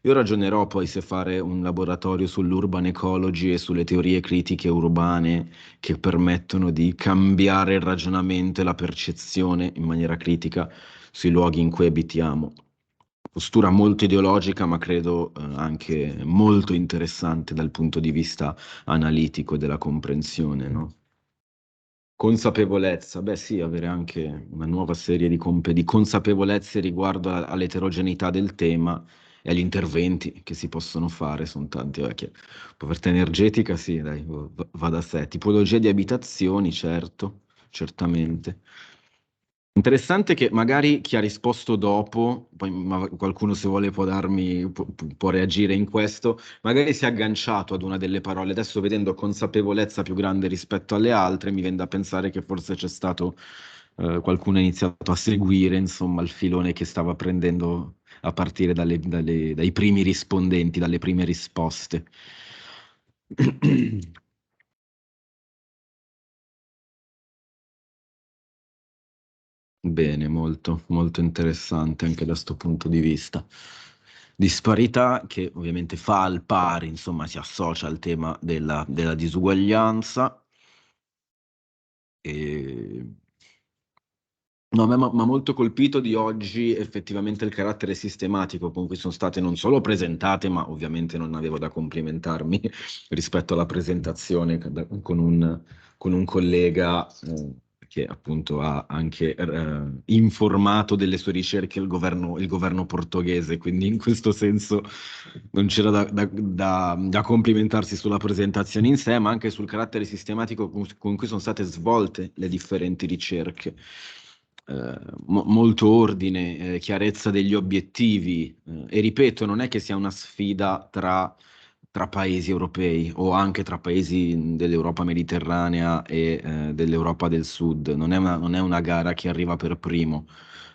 Io ragionerò poi se fare un laboratorio sull'urban ecology e sulle teorie critiche urbane che permettono di cambiare il ragionamento e la percezione in maniera critica sui luoghi in cui abitiamo. Postura molto ideologica, ma credo anche molto interessante dal punto di vista analitico e della comprensione, no? Consapevolezza, beh sì, avere anche una nuova serie di consapevolezze riguardo all'eterogeneità del tema e agli interventi che si possono fare, sono tanti. Povertà energetica, sì, dai, va da sé. Tipologia di abitazioni, certo, certamente. Interessante che magari chi ha risposto dopo, poi qualcuno se vuole può reagire in questo, magari si è agganciato ad una delle parole. Adesso vedendo consapevolezza più grande rispetto alle altre, mi viene da pensare che forse c'è stato qualcuno ha iniziato a seguire, insomma, il filone che stava prendendo a partire dai primi rispondenti, dalle prime risposte. Bene, molto, molto interessante anche da questo punto di vista. Disparità che ovviamente fa al pari, insomma, si associa al tema della disuguaglianza. No, ma molto colpito di oggi effettivamente il carattere sistematico con cui sono state non solo presentate, ma ovviamente non avevo da complimentarmi rispetto alla presentazione con un collega che appunto ha anche informato delle sue ricerche il governo portoghese, quindi in questo senso non c'era da complimentarsi sulla presentazione in sé, ma anche sul carattere sistematico con cui sono state svolte le differenti ricerche. Molto ordine, chiarezza degli obiettivi e ripeto, non è che sia una sfida tra paesi europei o anche tra paesi dell'Europa mediterranea e dell'Europa del Sud, non è una gara che arriva per primo,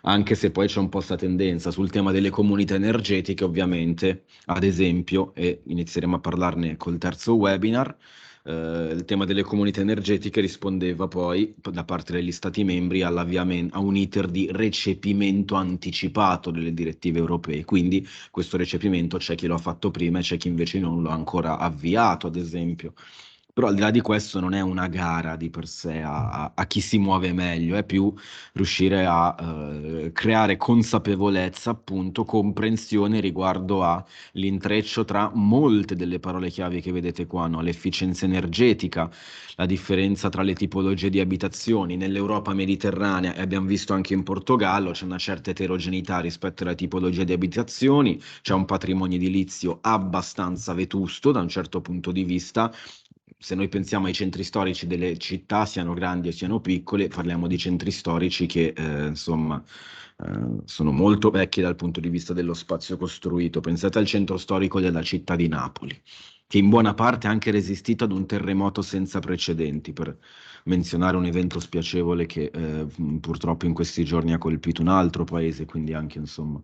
anche se poi c'è un po' questa tendenza sul tema delle comunità energetiche, ovviamente, ad esempio, e inizieremo a parlarne col terzo webinar. Il tema delle comunità energetiche rispondeva poi da parte degli Stati membri a un iter di recepimento anticipato delle direttive europee. Quindi questo recepimento c'è chi lo ha fatto prima e c'è chi invece non lo ha ancora avviato, ad esempio. Però al di là di questo non è una gara di per sé a chi si muove meglio, è più riuscire a creare consapevolezza, appunto, comprensione riguardo all'intreccio tra molte delle parole chiave che vedete qua, no? L'efficienza energetica, la differenza tra le tipologie di abitazioni. Nell'Europa mediterranea, e abbiamo visto anche in Portogallo, c'è una certa eterogeneità rispetto alla tipologia di abitazioni, c'è un patrimonio edilizio abbastanza vetusto da un certo punto di vista. Se noi pensiamo ai centri storici delle città, siano grandi o siano piccole, parliamo di centri storici che insomma sono molto vecchi dal punto di vista dello spazio costruito. Pensate al centro storico della città di Napoli, che in buona parte ha anche resistito ad un terremoto senza precedenti, per menzionare un evento spiacevole che purtroppo in questi giorni ha colpito un altro paese, quindi anche insomma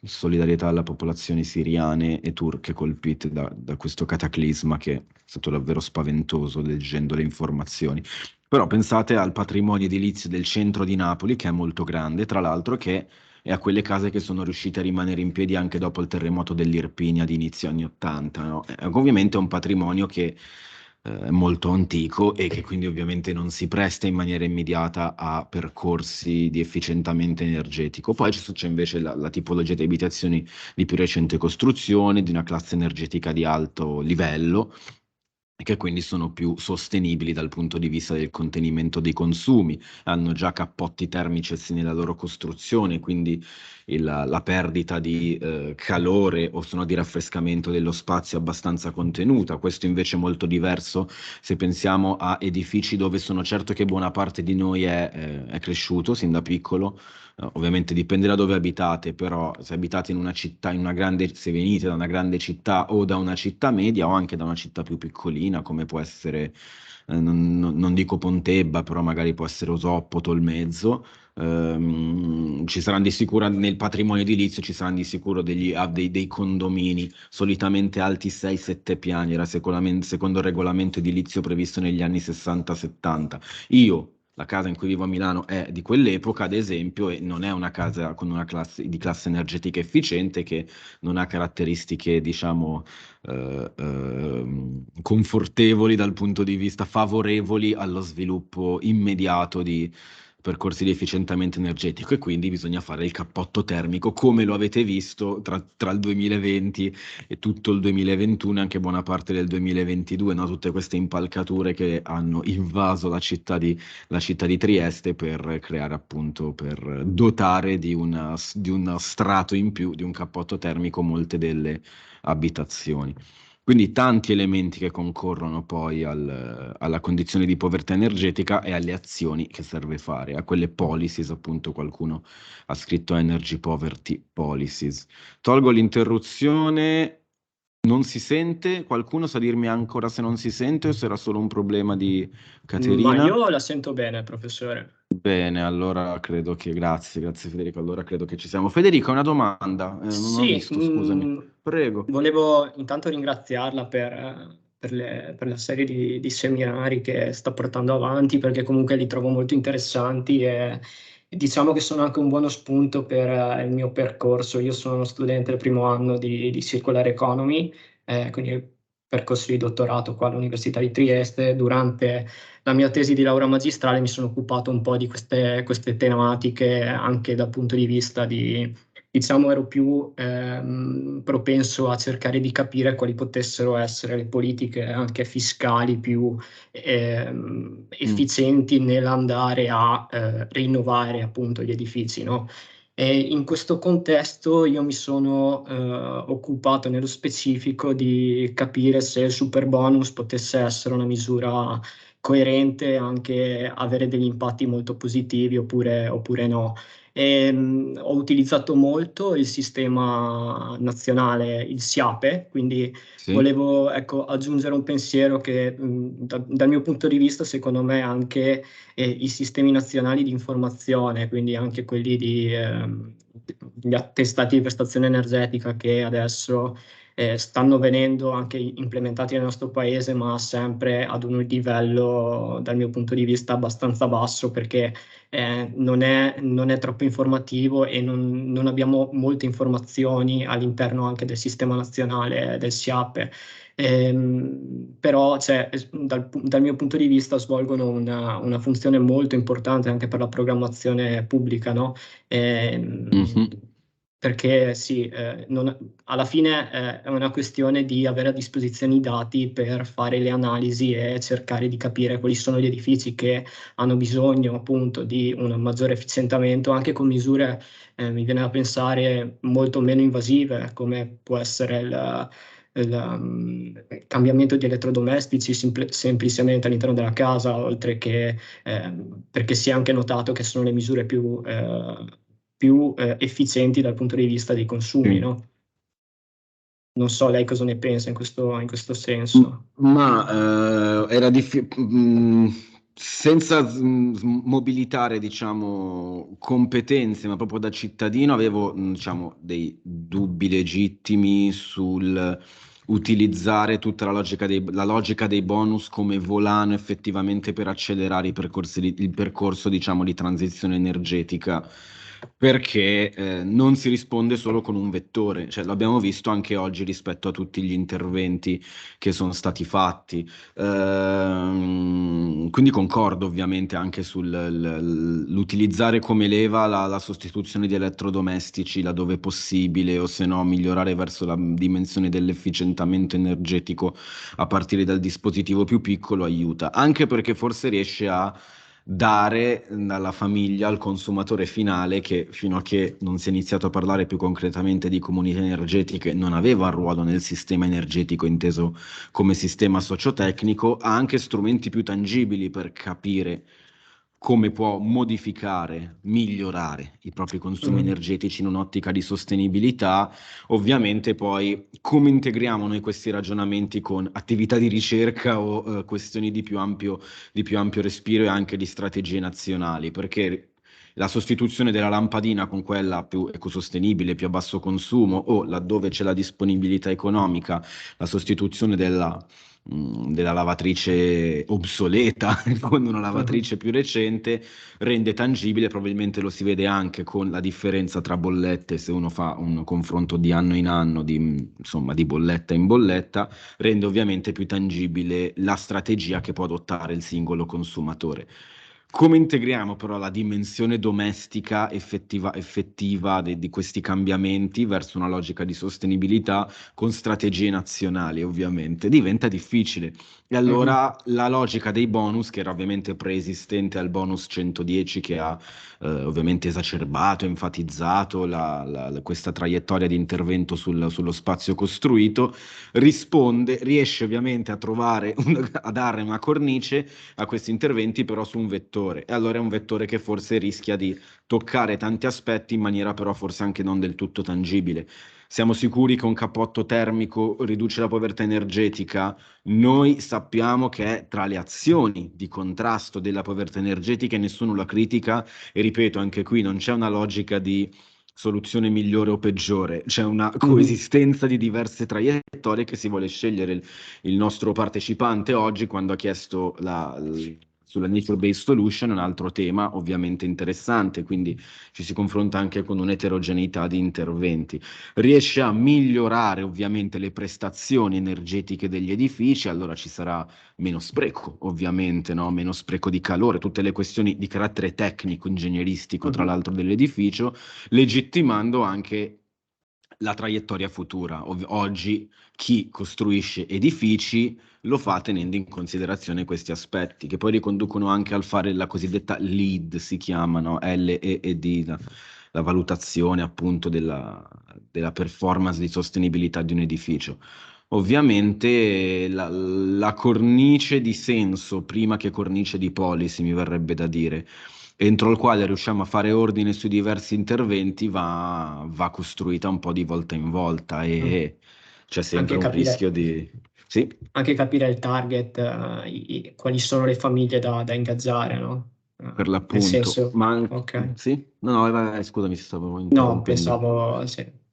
solidarietà alle popolazioni siriane e turche colpite da questo cataclisma che è stato davvero spaventoso leggendo le informazioni. Però pensate al patrimonio edilizio del centro di Napoli, che è molto grande, tra l'altro, che è a quelle case che sono riuscite a rimanere in piedi anche dopo il terremoto dell'Irpinia di inizio anni 80, no? Ovviamente è un patrimonio che è molto antico e che quindi ovviamente non si presta in maniera immediata a percorsi di efficientamento energetico. Poi c'è invece la tipologia di abitazioni di più recente costruzione, di una classe energetica di alto livello, che quindi sono più sostenibili dal punto di vista del contenimento dei consumi, hanno già cappotti termici nella loro costruzione, quindi la perdita di calore o se no di raffrescamento dello spazio è abbastanza contenuta. Questo invece è molto diverso se pensiamo a edifici dove sono certo che buona parte di noi è cresciuto sin da piccolo. Ovviamente dipende da dove abitate, però se abitate in una città, se venite da una grande città o da una città media o anche da una città più piccolina, come può essere, non dico Pontebba, però magari può essere Osoppo, Tolmezzo, ci saranno di sicuro nel patrimonio edilizio, ci saranno di sicuro dei condomini, solitamente alti 6-7 piani, era secondo il regolamento edilizio previsto negli anni 60-70. La casa in cui vivo a Milano è di quell'epoca, ad esempio, e non è una casa con una classe di classe energetica efficiente che non ha caratteristiche, diciamo, confortevoli dal punto di vista favorevoli allo sviluppo immediato di percorsi di efficientamento energetico, e quindi bisogna fare il cappotto termico, come lo avete visto tra il 2020 e tutto il 2021 e anche buona parte del 2022, no? Tutte queste impalcature che hanno invaso la città di Trieste per creare appunto, per dotare di uno strato in più, di un cappotto termico molte delle abitazioni. Quindi tanti elementi che concorrono poi alla condizione di povertà energetica e alle azioni che serve fare, a quelle policies, appunto qualcuno ha scritto Energy Poverty Policies. Tolgo l'interruzione, non si sente? Qualcuno sa dirmi ancora se non si sente o se era solo un problema di Caterina? Ma io la sento bene, professore. Bene, allora credo che... Grazie Federico, allora credo che ci siamo. Federico, una domanda, non ho visto, scusami. Prego. Volevo intanto ringraziarla per la serie di seminari che sta portando avanti, perché comunque li trovo molto interessanti e diciamo che sono anche un buono spunto per il mio percorso. Io sono uno studente del primo anno di Circular Economy, quindi il percorso di dottorato qua all'Università di Trieste. Durante la mia tesi di laurea magistrale mi sono occupato un po' di queste tematiche anche dal punto di vista diciamo, ero più propenso a cercare di capire quali potessero essere le politiche anche fiscali più efficienti nell'andare a rinnovare appunto gli edifici, no? E in questo contesto io mi sono occupato nello specifico di capire se il superbonus potesse essere una misura coerente, anche avere degli impatti molto positivi oppure no. Ho utilizzato molto il sistema nazionale, il SIAPE, quindi Sì. volevo aggiungere un pensiero che dal mio punto di vista, secondo me, anche i sistemi nazionali di informazione, quindi anche quelli gli attestati di prestazione energetica che adesso stanno venendo anche implementati nel nostro paese, ma sempre ad un livello, dal mio punto di vista, abbastanza basso, perché non è troppo informativo e non abbiamo molte informazioni all'interno anche del sistema nazionale del SIAPE. Però dal mio punto di vista svolgono una funzione molto importante anche per la programmazione pubblica, no? Perché sì, alla fine è una questione di avere a disposizione i dati per fare le analisi e cercare di capire quali sono gli edifici che hanno bisogno appunto di un maggiore efficientamento, anche con misure, mi viene da pensare, molto meno invasive, come può essere il cambiamento di elettrodomestici semplicemente all'interno della casa, oltre che perché si è anche notato che sono le misure più efficienti dal punto di vista dei consumi, no? Non so lei cosa ne pensa in questo senso. Ma era senza mobilitare, diciamo, competenze, ma proprio da cittadino avevo, diciamo, dei dubbi legittimi sul utilizzare tutta la logica dei bonus come volano effettivamente per accelerare il percorso, diciamo, di transizione energetica perché non si risponde solo con un vettore, cioè l'abbiamo visto anche oggi rispetto a tutti gli interventi che sono stati fatti. Quindi concordo ovviamente anche sull'utilizzare come leva la sostituzione di elettrodomestici laddove possibile, o se no migliorare verso la dimensione dell'efficientamento energetico a partire dal dispositivo più piccolo aiuta, anche perché forse riesce a dare alla famiglia, al consumatore finale, che fino a che non si è iniziato a parlare più concretamente di comunità energetiche non aveva ruolo nel sistema energetico inteso come sistema sociotecnico, ha anche strumenti più tangibili per capire come può modificare, migliorare i propri consumi energetici in un'ottica di sostenibilità. Ovviamente poi come integriamo noi questi ragionamenti con attività di ricerca o questioni di più ampio respiro e anche di strategie nazionali, perché la sostituzione della lampadina con quella più ecosostenibile, più a basso consumo, o laddove c'è la disponibilità economica, la sostituzione della lavatrice obsoleta con una lavatrice più recente, rende tangibile, probabilmente lo si vede anche con la differenza tra bollette, se uno fa un confronto di anno in anno, insomma, di bolletta in bolletta, rende ovviamente più tangibile la strategia che può adottare il singolo consumatore. Come integriamo però la dimensione domestica effettiva di questi cambiamenti verso una logica di sostenibilità con strategie nazionali, ovviamente? Diventa difficile. E allora la logica dei bonus, che era ovviamente preesistente al bonus 110, che ha ovviamente esacerbato, enfatizzato questa traiettoria di intervento sullo spazio costruito, riesce ovviamente a trovare, a dare una cornice a questi interventi, però su un vettore. E allora è un vettore che forse rischia di toccare tanti aspetti in maniera però forse anche non del tutto tangibile. Siamo sicuri che un cappotto termico riduce la povertà energetica? Noi sappiamo che è tra le azioni di contrasto della povertà energetica e nessuno la critica, e ripeto, anche qui non c'è una logica di soluzione migliore o peggiore, c'è una coesistenza di diverse traiettorie che si vuole scegliere. Il nostro partecipante oggi, quando ha chiesto sulla nature-based solution, un altro tema ovviamente interessante, quindi ci si confronta anche con un'eterogeneità di interventi. Riesce a migliorare ovviamente le prestazioni energetiche degli edifici, allora ci sarà meno spreco, ovviamente, no? Meno spreco di calore, tutte le questioni di carattere tecnico, ingegneristico, tra l'altro, dell'edificio, legittimando anche la traiettoria futura. Oggi chi costruisce edifici lo fa tenendo in considerazione questi aspetti, che poi riconducono anche al fare la cosiddetta LEED, si chiamano LEED, la valutazione appunto della performance di sostenibilità di un edificio. Ovviamente la cornice di senso, prima che cornice di policy, mi verrebbe da dire, entro il quale riusciamo a fare ordine sui diversi interventi, va costruita un po' di volta in volta, e c'è sempre Anche un capire, rischio di... Sì? anche capire il target, quali sono le famiglie da ingaggiare, no? Per Nel l'appunto. senso, Ma ok. sì? No, vai, scusami, stavo No, interrompendo. pensavo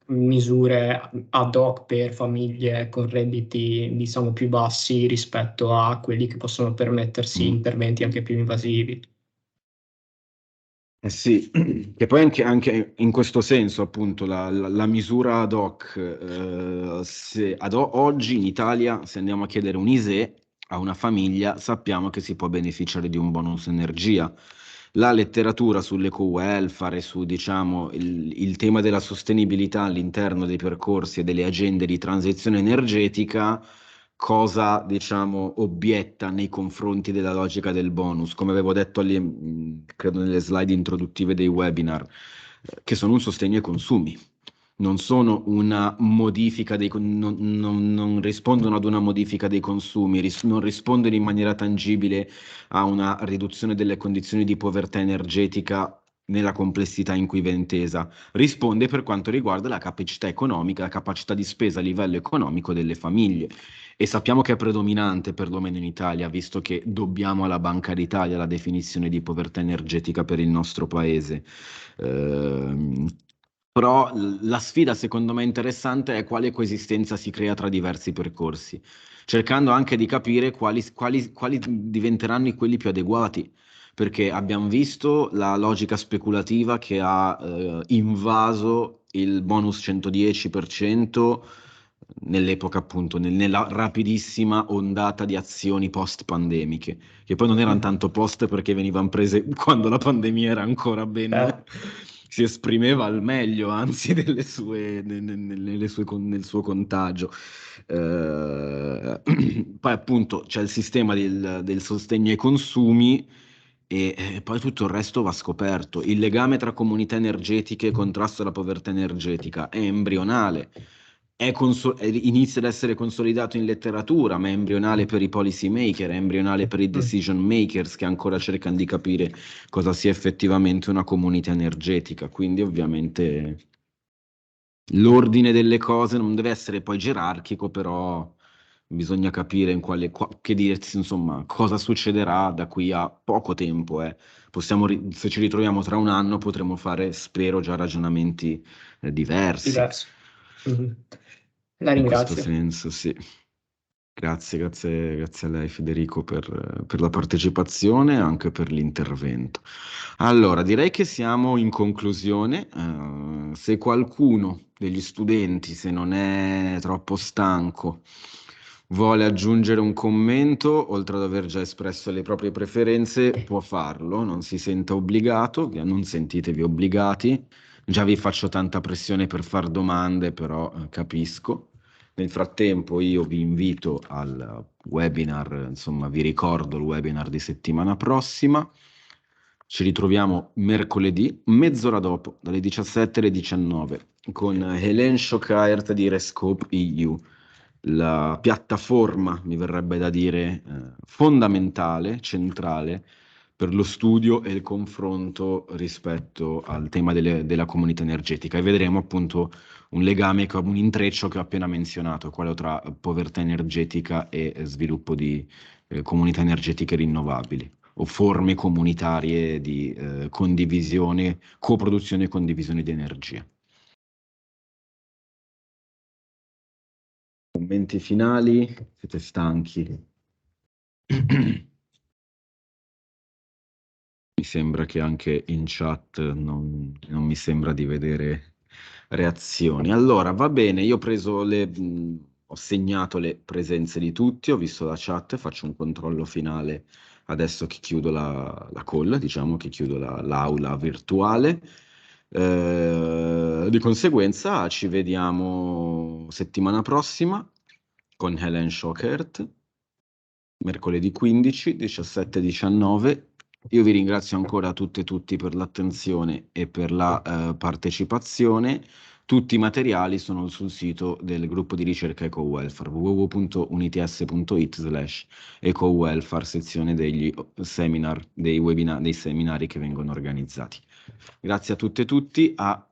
misure ad hoc per famiglie con redditi, diciamo, più bassi rispetto a quelli che possono permettersi interventi anche più invasivi. Eh sì, che poi anche in questo senso, appunto, la misura ad hoc, se oggi in Italia, se andiamo a chiedere un ISEE a una famiglia, sappiamo che si può beneficiare di un bonus energia. La letteratura sull'eco-welfare, su, diciamo, il tema della sostenibilità all'interno dei percorsi e delle agende di transizione energetica, cosa, diciamo, obietta nei confronti della logica del bonus, come avevo detto credo nelle slide introduttive dei webinar, che sono un sostegno ai consumi. Non sono una modifica non rispondono ad una modifica dei consumi, non rispondono in maniera tangibile a una riduzione delle condizioni di povertà energetica nella complessità in cui va intesa. Risponde per quanto riguarda la capacità economica, la capacità di spesa a livello economico delle famiglie. E sappiamo che è predominante, perlomeno in Italia, visto che dobbiamo alla Banca d'Italia la definizione di povertà energetica per il nostro paese. Però la sfida secondo me interessante è quale coesistenza si crea tra diversi percorsi, cercando anche di capire quali diventeranno quelli più adeguati, perché abbiamo visto la logica speculativa che ha invaso il bonus 110% nell'epoca appunto, nella rapidissima ondata di azioni post-pandemiche, che poi non erano tanto post perché venivano prese quando la pandemia era ancora ben... si esprimeva al meglio, anzi, nel suo contagio. Poi appunto c'è il sistema del sostegno ai consumi e poi tutto il resto va scoperto. Il legame tra comunità energetiche e contrasto alla povertà energetica è embrionale. Inizia ad essere consolidato in letteratura, ma è embrionale per i policy maker, è embrionale per i decision makers che ancora cercano di capire cosa sia effettivamente una comunità energetica. Quindi ovviamente l'ordine delle cose non deve essere poi gerarchico, però bisogna capire in che direzione, insomma, cosa succederà da qui a poco tempo. Se ci ritroviamo tra un anno potremo fare, spero, già ragionamenti diversi. La in questo ringrazio. senso, sì. Grazie a lei Federico per la partecipazione e anche per l'intervento. Allora, direi che siamo in conclusione. Se qualcuno degli studenti, se non è troppo stanco, vuole aggiungere un commento, oltre ad aver già espresso le proprie preferenze, può farlo, non si senta obbligato, non sentitevi obbligati. Già vi faccio tanta pressione per far domande, però capisco. Nel frattempo io vi invito al webinar, insomma vi ricordo il webinar di settimana prossima. Ci ritroviamo mercoledì, mezz'ora dopo, dalle 17 alle 19, con Hélène Chocaert di Rescope EU, la piattaforma, mi verrebbe da dire, fondamentale, centrale, per lo studio e il confronto rispetto al tema della comunità energetica. E vedremo appunto un legame, un intreccio che ho appena menzionato, quello tra povertà energetica e sviluppo di comunità energetiche rinnovabili o forme comunitarie di condivisione, coproduzione e condivisione di energia. Commenti finali? Siete stanchi? Mi sembra che anche in chat non mi sembra di vedere reazioni. Allora, va bene, io ho segnato le presenze di tutti, ho visto la chat, faccio un controllo finale adesso che chiudo la call, diciamo che chiudo l'aula virtuale. Di conseguenza ci vediamo settimana prossima con Helen Schockert, mercoledì 15, 17-19. Io vi ringrazio ancora tutte e tutti per l'attenzione e per la partecipazione. Tutti i materiali sono sul sito del gruppo di ricerca EcoWelfare, www.units.it/EcoWelfare, sezione degli seminar, dei webinar, dei seminari che vengono organizzati. Grazie a tutte e tutti, a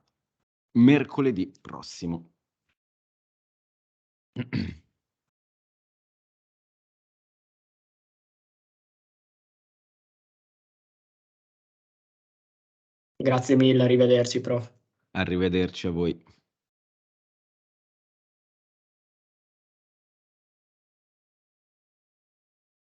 mercoledì prossimo. Grazie mille, arrivederci, prof. Arrivederci a voi.